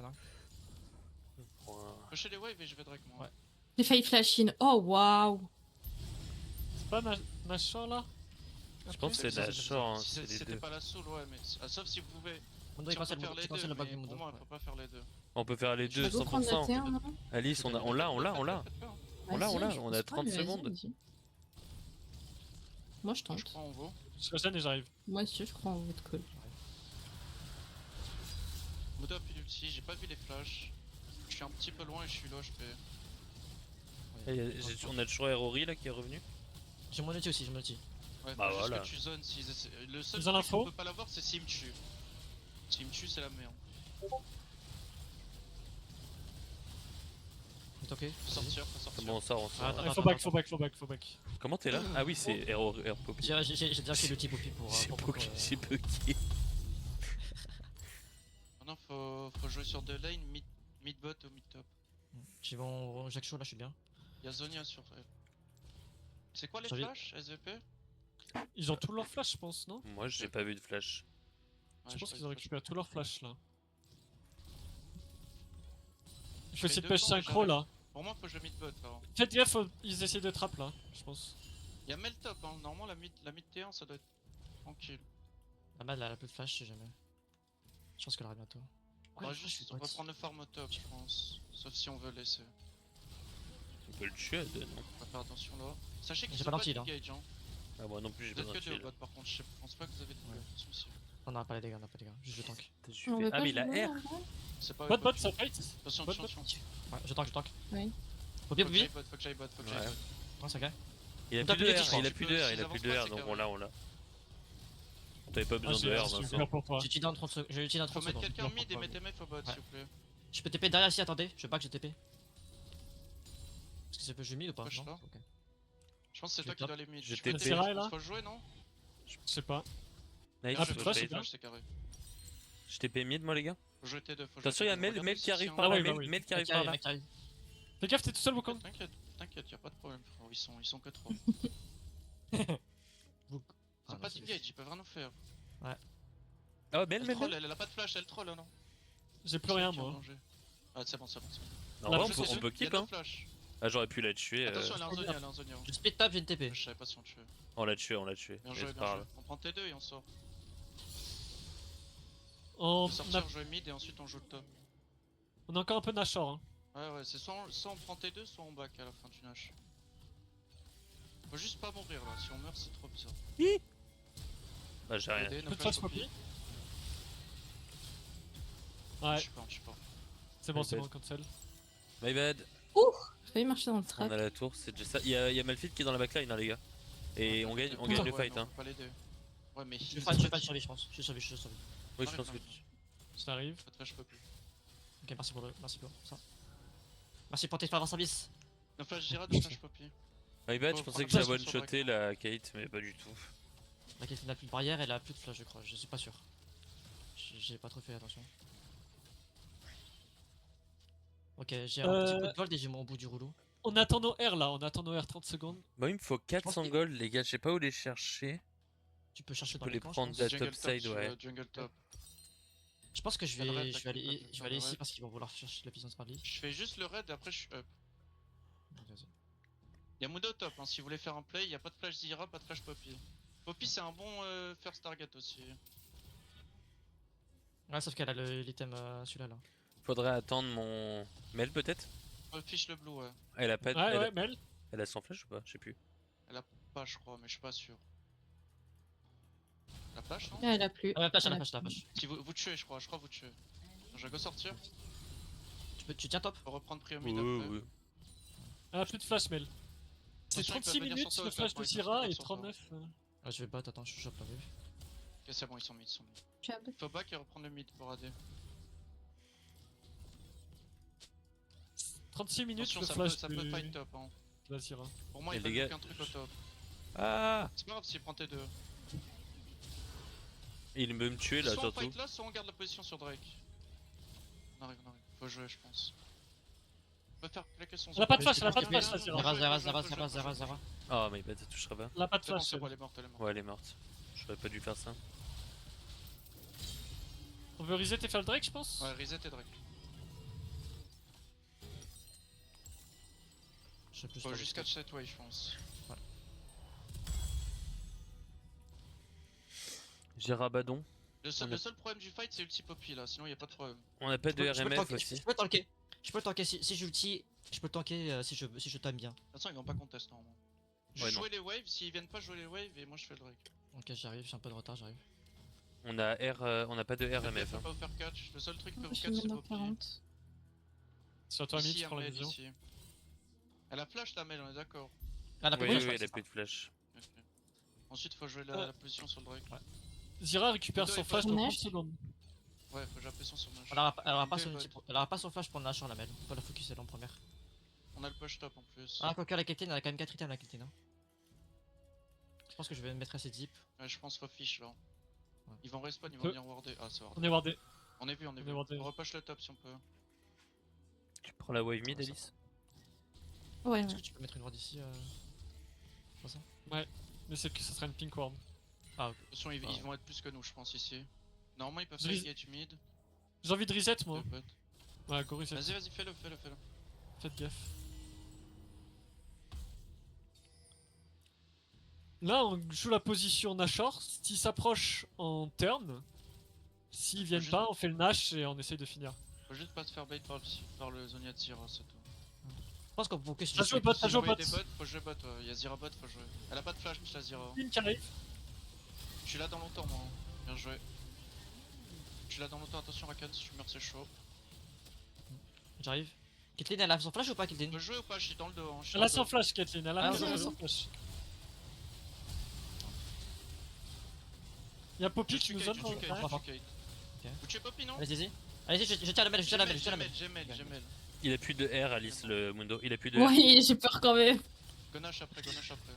Point. Pushez les waves et je vais Drake moi. Ouais. J'ai failli flash in. Oh waouh. C'est pas Nashor là. Je pense que c'est la short, hein, Si c'est les c'était deux. pas la soul, ouais, mais sauf si vous pouvez. Mundo Si est on peut cancel, faire les deux, le bug mais de pour Mundo. moi, on peut pas faire les deux. On peut faire les Je deux, vais prendre la 100%. T1 non. Alice, on l'a. On l'a, Vas-y, je on a pense 30 pas, mais vas-y, secondes. vas-y. Moi je Je tente. crois en vaut. Je régène et j'arrive. Moi aussi je crois en votre call. Modo appuie l'ulti, j'ai pas vu les flashs. Je suis un petit peu loin et je suis low HP. On a toujours Erori là qui est revenu. J'ai mon ulti aussi, j'ai mon ulti. Ouais, Bah faut juste voilà. que tu zones s'ils essaient. Le seul Ils ont truc l'info qu'on peut pas l'avoir, c'est s'ils me tuent. S'ils me tuent, c'est la merde. C'est ok. Faut sortir, faut sortir. Comment on sort, on Ah, sort. attends, Ouais, attends, faut back. Comment t'es là? Ah oui, c'est Air Poppy. J'ai déjà fait l'ulti Poppy pour. J'ai bugué. Maintenant, faut jouer sur deux lanes, mid bot ou mid top. J'ai mon Jack Show là, je suis bien. Y'a Zonia sur elle. C'est quoi les J'avais- flashs SVP? Ils ont tous leurs flash, je pense, non? Moi j'ai pas vu de flash. Ouais, Je pense j'ai qu'ils ont pas eu de récupéré tous leurs flash là. Il Je faut fais essayer de deux push tours et synchro j'arrive. là. flash. Pour moi, faut jouer mid bot là. Faites gaffe, ils essaient de trap là, je pense. Y'a Mel top, hein. Normalement, la mid T1 ça doit être tranquille. La balle elle a plus de flash si jamais. Je pense qu'elle arrive bientôt. On va Ouais, juste reprendre le farm au top, je pense. Sauf si on veut laisser. On peut le tuer à deux, non? On va faire attention là. Sachez qu'ils J'ai ont pas pas d'anti, là. d'engage, hein. Ah moi non plus j'ai Vous pas êtes que deux au d'anti. bot par contre, je pense pas que vous avez de soucis. On n'a pas les dégâts, on n'a pas les dégâts. Juste je tank. On veut Ah pas mais il a jouer, R. en vrai C'est pas Bot, eux, bot, faut- ça fight. Attention, Bot, attention. Ouais, je tank. Oui. Poppy, Faut que j'aille Poppy. bot, faut que j'aille bot, faut que Ouais. j'aille bot. Non, c'est ok. Il a T'as plus plus de de R, distance, il a tu plus peux- de R, s'ils il a plus avancent de pas, R, c'est donc carré. on l'a. On t'avait pas Ah, besoin de R, j'ai Vincent. peur pour toi. J'ai ulti dans 30 secondes. J'ai ulti dans Faut 30 mettre secondes. quelqu'un mid et mettre MF au bot Ouais. s'il vous plaît. Je peux TP derrière si, attendez. Je veux pas que je TP. Est-ce que ça peut jouer mid ou pas? Push Non. là. Ok. Je pense que c'est Je toi qui top. dois aller mid. Je Tu peux TP. essayer, Là, je pense là. faut jouer non? Je sais pas. Nice, Ah, je putain, c'est trade. bien. C'est carré. Je t'ai payé mid moi les gars. Faut jouer T2, faut jouer Attention, il y a T2. Mel Regardez qui si arrive on- par Ah là, oui, bah oui. Mel qui arrive Mec par là. mec arrive. Fais gaffe, t'es tout seul, Wukong. T'inquiète, y'a pas de problème frérot, ils sont que trois. Vous- Ils ont Ah, pas non, c'est- d'engage, ils peuvent rien nous faire. Ah ouais, Mel, Elle Mel, troll, Mel. elle a pas de flash, elle troll non? J'ai plus rien C'est qui en moi. danger. Ah c'est bon. Non, Là, on je peut, sais, on peut Y'a keep deux hein. flash. Ah j'aurais pu la tuer. Attention, elle a un Zonia, elle a un Zonia. Je split top, j'ai une TP. Je savais pas si on tuait. On l'a tué. Bien Mais joué, c'est bien pas joué. grave. On prend T2 et on sort. On On peut sortir, jouer mid et ensuite on joue le top. on a encore un peu Nashor. Hein. Ouais, c'est soit on prend T2, soit on back à la fin du Nash. Faut juste pas mourir là, si on meurt c'est trop bizarre. Bah j'ai rien. AD, no Peu de flash flash Poppy. Poppy. Ouais, Je suis pas. c'est bon, c'est Ouais, bon, cancel. My bad. J'ai failli marcher dans le On trap. a la tour, c'est déjà ça. Il y a Malphite qui est dans la backline hein les gars. Et on gagne le Ouais, fight mais on hein. peut pas l'aider. Ouais, mais Je vais pas survie, je pense. Je survie. Oui je pense que Ça arrive. Faut trash Poppy. Ok, merci pour ça. Merci pour tes faveurs service. No flash Jira, no flash Poppy. My bad, Faut je pensais prendre que j'ai la place sur one-shoté la Kate, mais pas du tout. La Kate n'a plus de barrière, elle a plus de flash, je crois. Je suis pas sûr. J'ai pas trop fait attention. Ok, j'ai un petit peu de gold et j'ai mon bout du rouleau. On attend nos R là, on attend nos R 30 secondes. Moi il me faut 400 gold les gars, je sais pas où les chercher. Tu peux chercher Je dans peux les les camps, prendre je pense. La Jungle top side, top, ouais. Jungle top. Je pense que je Dans le raid, vais t'inquiète, aller dans le ici raid. parce qu'ils vont vouloir chercher la puissance par lui. Je fais juste le raid et après je suis up. Ok, vas-y. Y'a Mundo top, hein, si vous voulez faire un play, y'a pas de flash Zira, pas de flash Poppy. Poppy c'est un bon first target aussi. Ouais, sauf qu'elle a l'item celui-là là. Faudrait attendre mon Mel peut-être. Fiche le blue, ouais. Elle a pas de... Ouais, ouais, Mel. Elle a son flash ou pas? Je sais plus. Elle a pas, je crois, mais je suis pas sûr. La flash, non? Ah, elle a plus. Ah, la flash, Elle la a- flash, la flash. Si vous tuez, je crois vous tuez. Je vais go sortir, Tu tiens top? faut reprendre Oui, Priomid après. oui. Elle a plus de flash, Mel. C'est Attention, ils 36 peuvent venir minutes sur le toi, flash de ils peuvent Syrah venir et sur toi. 39. Ouais, je vais bot, attends, je chope la vue. Ok, c'est bon, ils sont mid, Tu as- Faut back et reprendre le mid pour AD. 36 minutes Attention, le ça peut, flash ça peut de fight top, hein. la Syrah. Pour moi, Et il les donne gars, aucun truc au top. Ah, C'est pas grave s'il prend T2. il veut me tuer là Soit on surtout. fight là, soit on garde la position sur Drake. On arrive. Faut jouer, je pense. On peut faire claquer son Elle a pas de zone. flash, elle a pas de flash, la Faut Syrah. jouer, Zara, faut jouer, faut jouer. Zara. Oh my bad, ça touchera pas. Elle a pas de C'est bon, flash. c'est bon, elle. elle est morte, elle est morte. Ouais, elle est morte. J'aurais pas dû faire ça. On veut reset et faire le Drake, je pense. Ouais, reset et Drake. Je sais plus. Faut juste catch cette way, je pense. J'ai Rabadon. Le On a- seul problème du fight, c'est ulti Poppy là, sinon y'a pas de problème. On a pas de RMF aussi. Je peux tanker. Je peux tanker si j'ulti. Je peux tanker si je time bien. De toute façon, ils vont pas contest normalement. Je Ouais, vais non. jouer les waves, s'ils viennent pas jouer les waves, et moi je fais le Drake. Ok, j'arrive, j'ai un peu de retard, j'arrive. On a R, on n'a pas de RMF. Faut Hein. pas vous faire catch. Le seul truc qui peut vous Je catch, vais c'est mettre Poppy. 40. Sur toi, mid, Ici, je prends la Amel, vision. ici. Elle a flash, la Mel, on est d'accord. Ah, la Oui, flash, oui, ouais, elle a c'est plus de flash. Ok. Ensuite, faut jouer la position sur le Drake. Zira récupère Mundo son est flash pas dans Nash. 30 secondes. Ouais, faut que j'appuie sur Nash. Elle aura pas Mundo son est ulti bot. elle aura pas son flash pour Nash en la mêle. On peut la focus elle en première. On a le push top en plus. Ah, quoique la Caitlyn, elle a quand même 4 items la Caitlyn. Hein. Je pense que je vais me mettre assez deep. Ouais, je pense faut fish là. Ouais. Ils vont respawn, ils vont Peu. venir warder. Ah, c'est On wardé. est wardé. On est vu, on est on est vu. wardé. On repush le top si on peut. Tu prends la wave mid, Alice? Ouais, Est-ce ouais. que tu peux mettre une ward ici Comme ça Mais c'est que ça sera une pink ward. Ah, ok. De toute façon, ils vont être plus que nous, je pense, ici. Normalement, ils peuvent Je faire lis- engage mid. J'ai envie de reset moi. Deux potes. Ouais, go reset. Vas-y, vas-y, fais-le, fais-le, fais-le. Faites gaffe. Là, on joue la position Nashor. S'ils s'approchent en turn, s'ils viennent juste- pas, on fait le Nash et on essaye de finir. Faut juste pas se faire bait par le Zonia de Zira, c'est tout. Je pense qu'on peut focus Ça juste joue au bot, ça Si joue au vous bot. voyez des bots, faut jouer bot. Il y a Zira bot, faut jouer. Elle a pas de flash, la Zira. Pink qui arrive. Je suis là dans longtemps, moi. Bien joué. Je suis là dans longtemps, attention, Rakan, si tu meurs, c'est chaud. J'arrive. Caitlyn, elle a son flash ou pas, On Caitlyn? peut jouer ou pas? Je suis dans le dos. Hein. je suis Elle dans a le son dos. flash, Kathleen. Elle a Ah, raison, ouais, elle a ouais. son flash. Y'a Poppy qui nous Je donne. tue Ok. Kate. Vous tuez Poppy, non? Allez-y. Allez-y, je tiens la mêle, je tiens la mêle, je tiens la mêle. Gemel. Il a plus de R, Alice, le Mundo. Il a plus de R. Oui, j'ai peur quand même. Gonache après, Gonache après.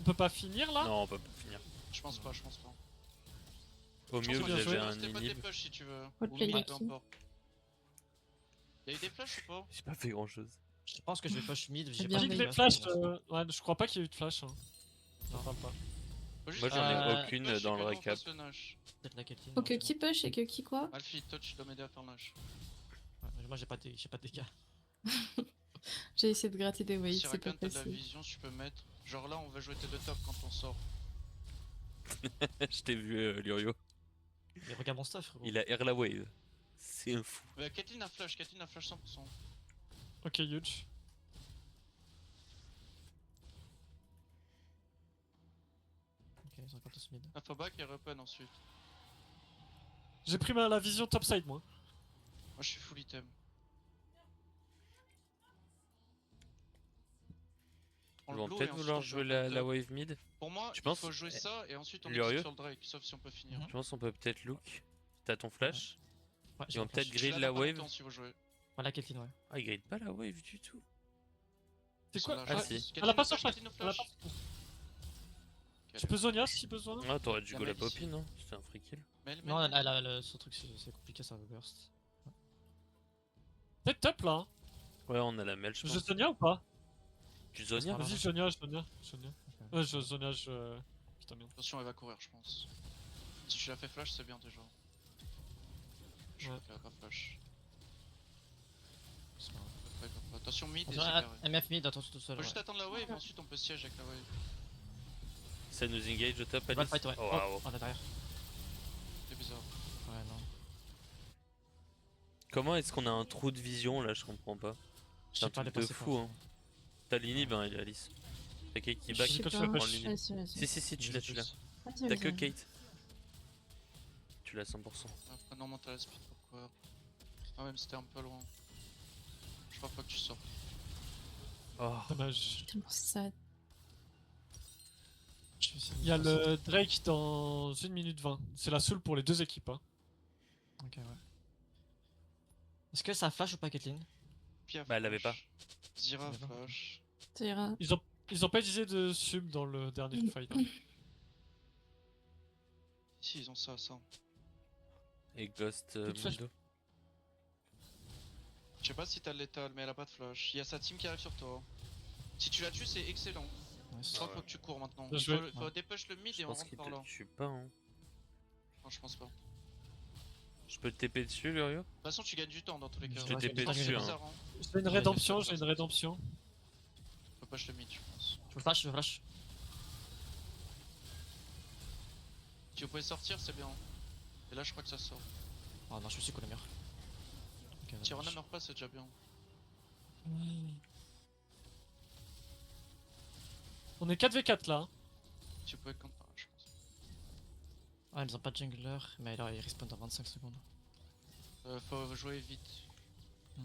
On peut pas finir là. Non, on peut pas finir. Je pense pas, je pense pas. Au Je mieux, pense vous bien que joué. avez un c'était pas des inhib. push si tu veux. Faut Ou le mid, payer peu qui importe. Y'a eu des flashs ou pas? J'ai pas fait grand chose. Je pense que je vais push mid, j'ai bien pas Pink vu. de les flash. Ouais, je crois pas qu'il y ait eu de flash. Hein. Non. Je parle pas. Faut juste Moi, j'en ai Euh, aucune push et dans que le nous, on récap. fasse le Nash. Peut-être la Caitlyn. Faut que non, qui push et que qui quoi? Alfie, toi tu dois m'aider à faire le Nash. Ouais, moi j'ai pas de dégâts. J'ai essayé de gratter des waves, Si c'est Rakan pas t'as de la passé. vision, tu peux mettre. Genre là, on va jouer T2 top quand on sort. Je t'ai vu, Lurio. Mais regarde mon stuff, frérot. Il a R la wave. C'est un fou. Caitlyn a flash 100%. Ok, huge. Ok, ils sont encore tous mid. La faut back et repen ensuite. J'ai pris la vision topside moi. Moi je suis full item. On Ils le vont blue et peut-être ensuite vouloir on joue jouer le la top. wave mid. Pour moi, Tu il penses faut jouer ça et ensuite on Lurieux est sur le Drake, sauf si on peut finir. Mhm. Je pense qu'on peut peut-être look. T'as ton flash. Ouais, Ils vont mon peut-être flash. Je suis grid là la dans pas wave. longtemps si vous jouez. Voilà, Caitlyn, ouais. Ah, il grid pas la wave du tout. C'est quoi? Là, Ah, je- si. Caitlyn Elle a pas no son flash, flash. Caitlyn no Elle a flash. pas. Je peux Zonia si besoin. Ah, t'aurais dû La go la Mel ici. Poppy, non? C'était un free kill. Non, ce truc, c'est compliqué, ça va burst. Peut-être top là. Hein. Ouais, on a la Mel, je Je pense. Zonia ou pas? Tu Zonia? Voilà. Vas-y, Zonia. Ouais, Zonia, putain merde. Attention, elle va courir, je pense. Si tu l'as fait flash, c'est bien déjà. Je crois Ouais. qu'elle a pas flash. C'est pas grave. Ouais, pas. Attention, mid et c'est Attention, carré. MF mid, attention tout seul. Faut Ouais. juste attendre la wave, ensuite on peut siège avec la wave. Ça nous engage au top, On va le Alice. fight, ouais. Oh, waouh. On est derrière. C'est bizarre. Ouais, non. Comment est-ce qu'on a un trou de vision là? Je comprends pas. Je C'est un sais pas truc les de passer fou, hein. T'as l'inhib, hein, il est Alice. T'as Kate qui Je back. sais quand tu pas. fais prends push. l'inhib. Vas-y. Si, tu l'as, tu l'as. Vas-y, T'as que vas-y. Kate. Tu l'as 100%. Après, non, mental speed, pourquoi? Ah, même si t'es un peu loin. Je crois pas que tu sors. Oh. Dommage. Tellement sad. Je vais essayer de Il y a passer. le Drake dans 1 minute 20. C'est la seule pour les deux équipes. Hein. Ok, ouais. Est-ce que ça flash ou pas, Caitlyn? Pia Bah, elle avait flash. Zira Elle avait pas. flash. Ça ira. Ils ont pas utilisé de sub dans le dernier fight. Hein. Si, ils ont ça. Et Ghost Plus de flash. Mundo. Je sais pas si t'as le létal, mais elle a pas de flash. Il y a sa team qui arrive sur toi. Si tu la tues, c'est excellent. Ouais, Je c'est- crois qu'il faut que tu cours maintenant. Bien Il joué. faut dépush le mid Je et on pense rentre qu'il par là. te tue pas, hein. Non, je pense pas. De Je peux te TP dessus, Lurio? toute façon, tu gagnes du temps dans tous les cas. Je vais TP C'est dessus, hein. bizarre, hein. J'ai une rédemption, j'ai une rédemption. Faut push le mid, je pense. Je flash, je flash. Si vous pouvez sortir, c'est bien. Et là, je crois que ça sort. Oh non, je suis cool la meilleure. Ok, Si vas-y, Rona je- meurt pas, c'est déjà bien. On est 4v4 là. Hein. Si vous pouvez contre. Ah, je pense. Ouais, ils ont pas de jungler, mais là ils respawn dans 25 secondes. Faut jouer vite. Hmm.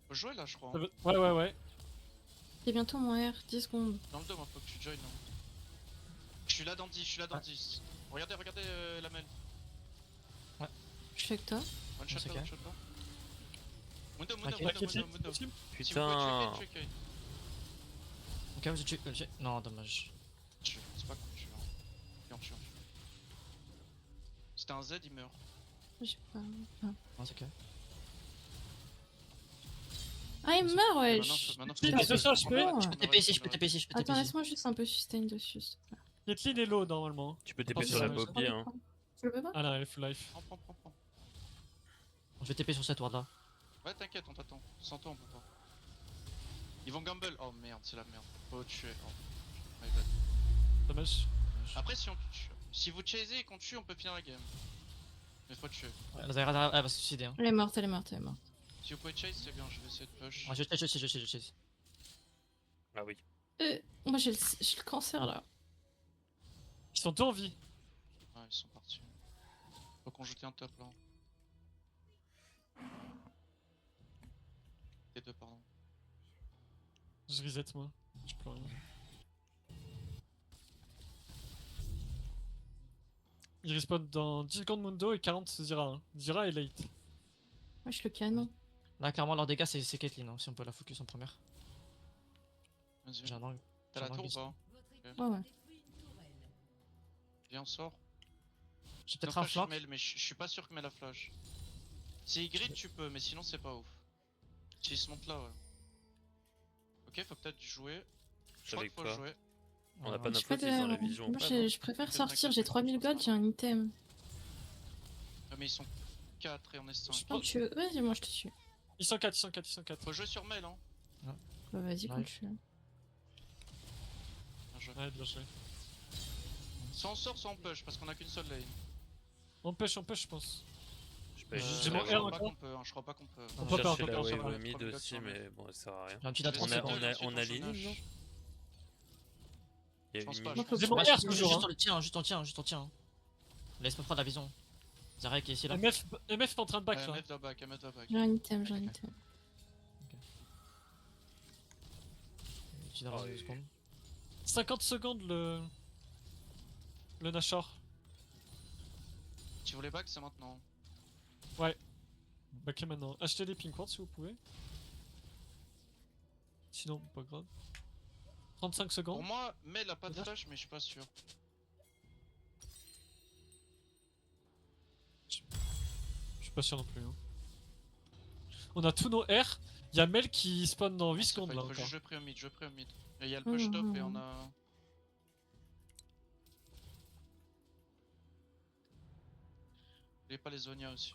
Faut jouer là, je crois. Ouais. C'est bientôt mon R, 10 secondes. Dans le 2, moi, faut que tu join. Hein. Je suis là dans 10, je suis là dans 10. Regardez la mail. Je suis avec toi. One shot c'est là, ok. one shot là. Mundo, Ok. Mundo. Si vous Putain. pouvez checker. Ok, vous êtes non, dommage. C'est pas cool, tu vois. Viens, tu vois. C'était un Z, il meurt. J'ai pas. Ah, Non, c'est ok. Ah, il meurt, Et wesh. maintenant, Il est sur je peux- Je peux TP ici, je peux TP ici, je peux TP Attends, ici. laisse-moi juste un peu sustain dessus. s'il te plaît. Caitlyn est low normalement. Tu peux Attends, TP sur la ça, Bobby, hein. Tu le veux pas? Ah là, elle est full life. Prends. Je vais TP sur cette ward là. Ouais, t'inquiète, on t'attend. Sans toi, on peut pas. Ils vont gamble. Oh merde, c'est la merde. Faut tuer. Oh. My bad. Dommage. Après, si vous chasez et qu'on tue, on peut finir la game. Mais faut tuer. Ouais, la Zarya, elle va se suicider. Hein. Elle est morte. Si vous pouvez chase, c'est bien, je vais essayer de push. Ouais, je chase. Ah oui. Moi j'ai le cancer là. Ils sont deux en vie. Ouais, ils sont partis. Faut qu'on joue un top là. Les deux, pardon. Je reset moi. Je peux rien. Il respawn dans 10 secondes Mundo et 40 Zira. Hein. Zira est late. Moi je suis le canon. Là, clairement, leur dégâts, c'est Caitlyn, hein, si on peut la focus en première. Vas-y. J'ai un angle. T'as la j'ai un tour ou angle pas? Ouais, ouais. Viens, on sort. J'ai Non, peut-être un flash flank. Mel, mais je suis pas sûr que Mel a flash. Si il grid, tu peux, mais sinon c'est pas ouf. S'il se monte là, ouais. Ok, faut peut-être jouer. Je crois Avec qu'il faut quoi jouer. On a pas Ouais, J'ai pas d'infos dans la de. vision. Moi pas, non je préfère T'inquiète, sortir, j'ai t'inquiète, 3000 t'inquiète. gold, j'ai un item. Ah, mais ils sont 4 et on est 5. Non, tu veux. Vas-y, moi je te suis. Ils sont 4. Faut jouer sur Mel, hein. Bah, vas-y, quand Ouais. tu veux. Bien joué. Ouais, bien joué. Soit on sort, soit on push, parce qu'on a qu'une seule lane. On push, je pense. Je peux J'ai mon Je R crois pas encore. qu'on peut, hein, je crois pas qu'on peut. On peut pas, chercher on peut la pas, on peut wave pas. mid 3 aussi, sur mais bon, ça sert à rien. J'ai un petit Je à vais 30 essayer secondes. de- ensuite, on a joue Lily, Nash. non Il y Je a pense une pas, minute. je pense J'ai mon Ouais, R juste toujours. Juste Hein. on le tient, juste on tient. Laisse pas prendre la vision. Zarya qui est ici là. MF est en train de back là. MF va back, MF va back. J'ai un item, j'ai un item. Tu dois avoir Oh, 2 oui. secondes. 50 secondes le Nashor. Si vous voulez back, c'est maintenant. Back maintenant. Achetez des pink wards si vous pouvez. Sinon, pas grave. 35 Pour secondes. moi, Mel a pas de flash, mais je suis pas sûr. Je suis pas sûr non plus. Hein. On a tous nos R. Il y a Mel qui spawn dans 8 secondes Il là faut encore. juste jouer pré au mid, Et il y a le push top et on a. N'oubliez pas les Zonia aussi.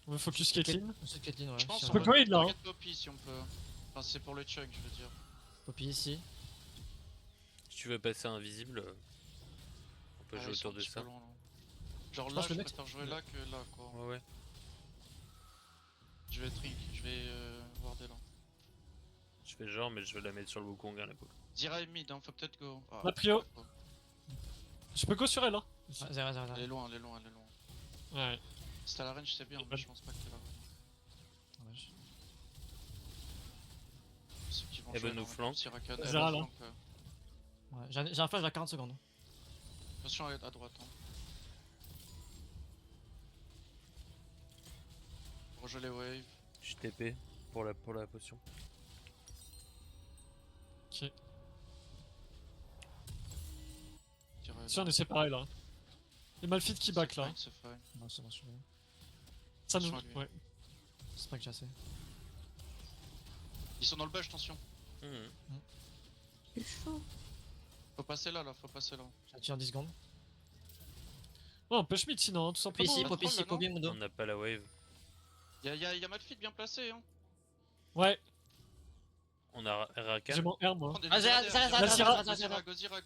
On va focus Caitlyn. C'est Caitlyn, ouais. Je pense si qu'on on peut va- grade, là, hein. target Poppy si on peut. Enfin, c'est pour le chunk, je veux dire. Poppy ici. Si tu veux passer invisible, on peut Ah, jouer ils sont autour un de petit ça. peu loin, là. Genre Je là, pense je le mec- préfère jouer là que là, quoi. Ouais, ouais. Je vais trick, je vais voir des là. Je fais genre, mais je vais la mettre sur le Wukong à la boucle. Zira est mid, hein, faut peut-être go. Ah, La prio. quoi. Je peux go sur elle hein. Ouais, Zarya. Elle est loin, elle est loin. Ouais. Si t'as la range, c'est bien, mais je pense pas que t'es là. Dommage. Ceux qui vont Eben jouer nous là, flanque. Sirakan, Zara, Eben là. flanque, Ouais, j'ai un flash à 40 secondes. Attention à droite. Hein. Rejouer les waves. Je TP pour la potion. Ok. Tirer Si on est séparés là. Et Malphite qui back là. C'est fine. Non, c'est bon, je suis bon. Ça nous. Attention à lui. Ouais. C'est pas que j'ai assez. Ils sont dans le bush, attention. Mhm. C'est chaud. Faut passer là, faut passer là. J'ai tué en 10 secondes. Ouais, on push mid sinon, hein, tout Poppy simplement. ici, hein. Poppy ici, troll, là, Poppy On Mundo. n'a pas la wave. Y'a Malphite bien placé, hein. Ouais, On a Rakan. j'ai mon R moi. Prends des Ah, Zara, Zira, Zara, Zara, Zara. Gozira.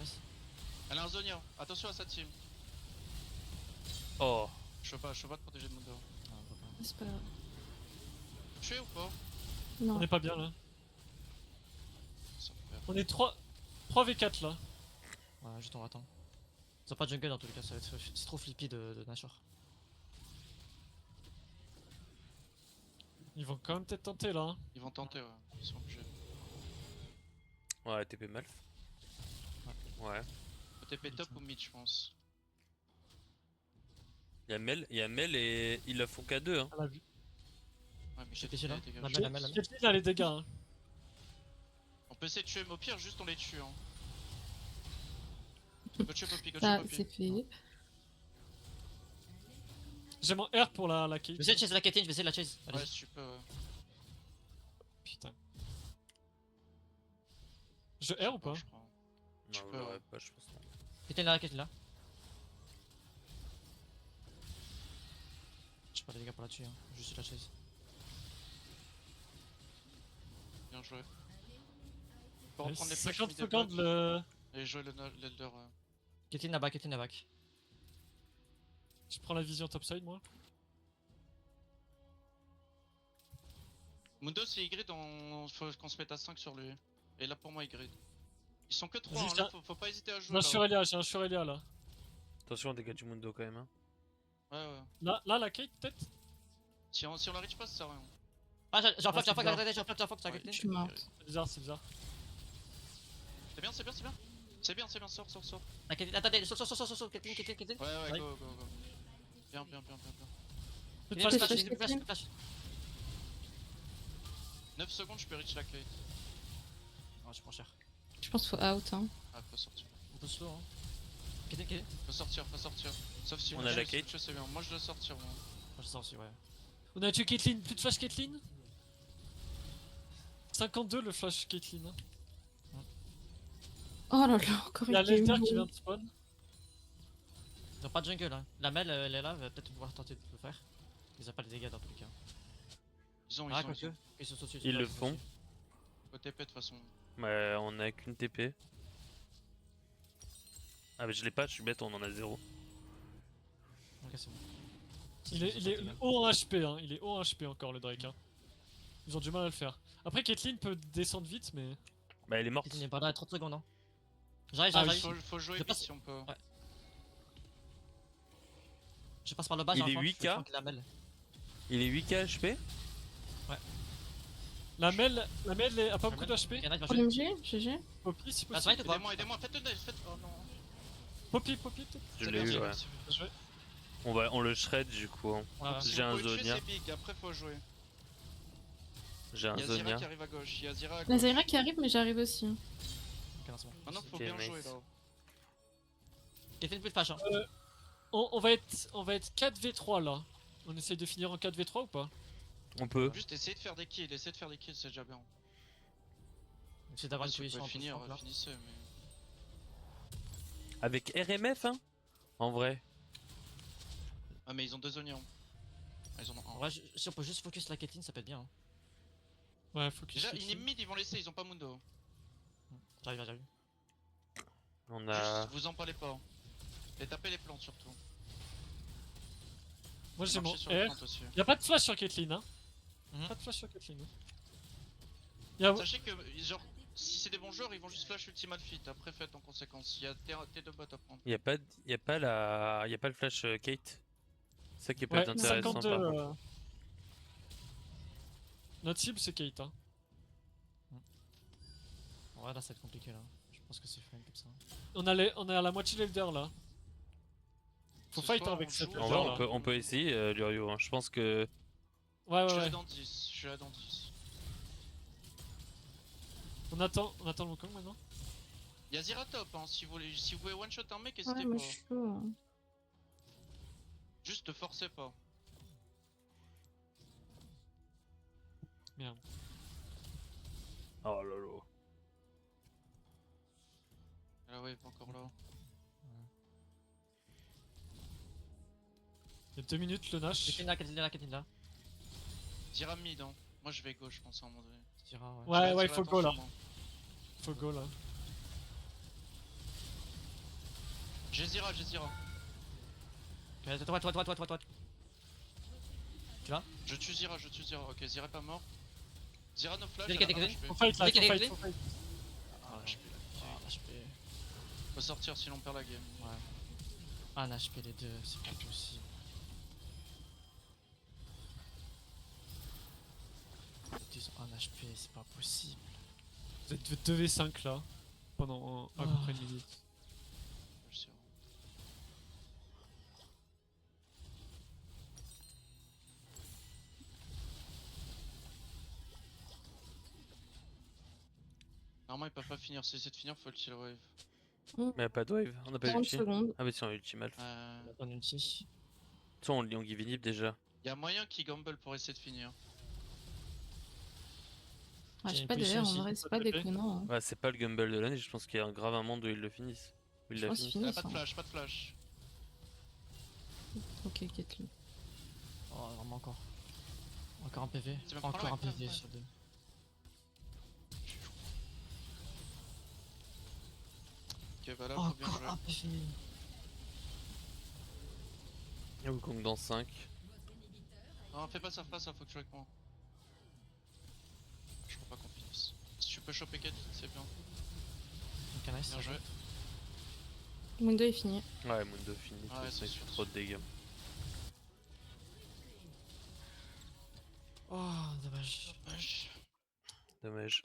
Nice. Elle a un Zonia, attention à sa team. Oh, Je peux pas te protéger de Mundo. Ah, on peut pas. C'est pas grave. Tuer ou pas? On Non. est pas bien là. On est 3v4 là. Ouais, juste on attend. Ils ont pas de jungle dans tous les cas, c'est trop flippy de Nashor. Ils vont quand même peut-être tenter là. Hein. Ils vont tenter, ouais. Ils sont obligés. Ouais, TP Malf. Ouais. Faut TP top ou mid, je pense. Y'a Mel et ils la font qu'à 2 hein. À la vue. Ouais, mais J'ai j'ai TP là, dégage. la Mel. Caitlyn a les dégâts. Hein. On peut essayer de tuer, mais au pire, juste on les tue. Hein. Go tuer Poppy, go tuer Ça, Poppy. c'est fait. J'ai mon R pour la Je Kate. vais essayer de chase la Caitlyn, je vais essayer de la chase. Ouais, Allez-y. si tu peux, ouais. Putain. Je R ou pas? Je crois. Tu Non, peux, j'aurais ouais. pas, je pense. Non. Caitlyn là. J'ai pas les dégâts pour la tuer, hein. Juste la chase. Bien joué. Faut reprendre les flashs 50 mid et secondes bot. le. Et jouer l'Elder. Caitlyn là-bas, Caitlyn là-bas. Je prends la vision topside moi. Mundo, c'est Y, faut qu'on se mette à 5 sur lui. Et là, pour moi, Y. Ils sont que 3, Vas-y, hein, j'ai là, un- faut pas hésiter à J'ai jouer. un Là. Surelia, j'ai un Surelia là. Attention, dégâts du Mundo quand même. Hein. Ouais, ouais. Là la Kate peut-être? Si on la reach pas, ça sert à rien. Ah, j'ai un floc, c'est bizarre. sur Ouais. Caitlyn. Je suis morte. C'est bizarre, c'est bizarre. C'est bien, c'est bien, c'est bien. C'est bien, c'est bien, sors. La Caitlyn, attendez, saute, Caitlyn. Ouais, ouais, Ouais. go. Bien. Toute Flash, façon, flash. Flash. 9 secondes, je peux reach la Kate. Oh, je prends cher. Je pense qu'il faut out. Hein. Ah, faut sortir. On peut slow, hein. Caitlyn. Faut sortir. Sauf si On le a la tue, Kate. si le tue, c'est bien. Moi, je dois sortir, moi. Moi, je sors aussi, ouais. on a tué Caitlyn, plus de flash Caitlyn. 52 le flash Caitlyn. Hein. Oh là là, encore Il y a une l'Elder game. qui vient de spawn. Ils ont pas de jungle, hein. La Mel, elle est là, elle va peut-être pouvoir tenter de le faire. Ils ont pas les dégâts dans tous les cas. Ils ont. Ah, quoique. Ils sont au-dessus. Ils le font. Faut TP de toute façon. Ouais, on a qu'une TP. Ah, mais je l'ai pas, je suis bête, on en a 0. Ok, c'est bon. Il est haut en HP, hein. Il est haut en HP encore le Drake. Hein. Ils ont du mal à le faire. Après Caitlyn peut descendre vite mais. Bah, elle est morte. Caitlyn est pas là, 30 secondes, hein. J'arrive. Faut jouer Je vite passe- si on peut. Ouais. Je passe par le bas, Il j'ai un est flank, 8K. je flank la Mel. Il est 8K HP. La Mel a pas beaucoup d'HP. Il y en a qui va Pour jouer. l'MG, GG. Poppy si Ah, c'est possible. vrai, ou pas Aidez-moi, faites le dive, faites. Oh non. Poppy peut-être. Je C'est l'ai bien, eu, c'est ouais. bien, c'est bien. Bien joué. On le shred du coup. Hein. Ouais, ouais. Si J'ai vous un pouvez le tuer, Zonia. c'est big, après faut jouer. J'ai un Il y a Zira Zonia. qui arrive à gauche, il y a Zira à La gauche. Zaira qui arrive, mais j'arrive aussi. Hein. Ok, non, c'est bon. Maintenant faut Ok, bien nice. jouer là. Caitlyn plus de flash, hein. On va être 4v3 là. On essaye de finir en 4v3 ou pas? On peut. Juste essayez de faire des kills, c'est déjà bien. J'essaie d'avoir une Si vous position pouvez un peu finir, flank, là. finissez mais. Avec RMF, hein. En vrai. Ah mais ils ont 2 oignons. Ah, ils en ont En un. vrai, si on peut juste focus la Caitlyn, ça peut être bien. Hein. Ouais, focus. Déjà, Caitlyn. in mid ils vont laisser, ils ont pas Mundo. J'arrive. On a. Juste vous en parlez pas. Et tapez les plantes surtout. Moi j'ai mon Marchez sur les R. plantes aussi. Y'a pas de flash sur Caitlyn, hein. Mhm. Pas de flash sur Caitlyn. Hein. Y'a... Sachez que genre si c'est des bons joueurs ils vont juste flash ultimate fit, après faites en conséquence. Il y a T2 bot à prendre. Y a pas le flash Kate. C'est ça qui peut Ouais, être intéressant 52. par contre. Notre cible c'est Kate, hein. En vrai, là, ça va être compliqué, là. Je pense que c'est fun comme ça. On est à la moitié de l'Elder là. Faut Ce fight soir, avec on cette joue- En Elder vrai, là. on peut essayer, Lurio. Hein. Je pense que. Ouais, Je suis ouais. là dans 10, je suis là dans 10. On attend le Wukong maintenant. Il y a Zira top hein, si vous pouvez one shot un mec, Ouais, n'hésitez moi pas. je suis chaud. Hein. Juste forcez pas. Merde. Oh lolo. Ah ouais, pas encore là. Il y a 2 minutes le Nash. Caitlyn là. Zira mid hein. Moi je vais gauche je pense à un moment donné. Tira, ouais. Ouais, Je vais ouais, il attirer faut go là. l'attention, moi. Faut go là. J'ai Zira. Ok, toi. Je tue Zira. Ok, Zira est pas mort. Zira no flash. Vas-y, elle a Caitlyn. un HP. Faut fight là, Dès faut qu'il est fight, clé. faut fight. Faut sortir sinon on perd la game. Ouais. 1 HP les deux, c'est pas possible. Ils ont 1 HP, c'est pas possible. Vous êtes 2v5 là, pendant à peu près une minute. Je sais. Normalement ils peuvent pas finir, si c'est de finir faut le kill wave. Mais y'a pas de wave, on a pas 30 ulti. secondes. Ah, mais si on a ulti mal. On attend une ulti. Soit on give inhib déjà. Y'a moyen qu'ils gamble pour essayer de finir. Ah, je J'ai sais une pas position d'ailleurs, en aussi. vrai, c'est Pas pas de TP. déconnant. Hein. Ouais, c'est pas le Gumball de l'année, je pense qu'il y a un grave un monde où ils le finissent. Où ils Je la pense qu'ils finissent. Ah, finissent. pas de Hein. flash, pas de flash. Ok, Caitlyn. Oh, vraiment encore. Encore un PV. C'est même Encore pas un loin, PV ouais. sur 2. Ok, bah là faut bien Encore jouer. un PV. Wukong dans 5. Non, fais pas ça, faut que tu joues avec moi. Je crois pas qu'on finisse. Si tu peux choper Caitlyn, c'est bien. Donc nice, Bien ça joué. joue. Mundo est fini. Ouais, Mundo fini, Ouais, ça c'est fait sûr. trop de dégâts. Oh, dommage. Dommage. Dommage.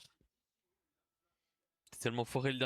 C'est tellement foré le dernier.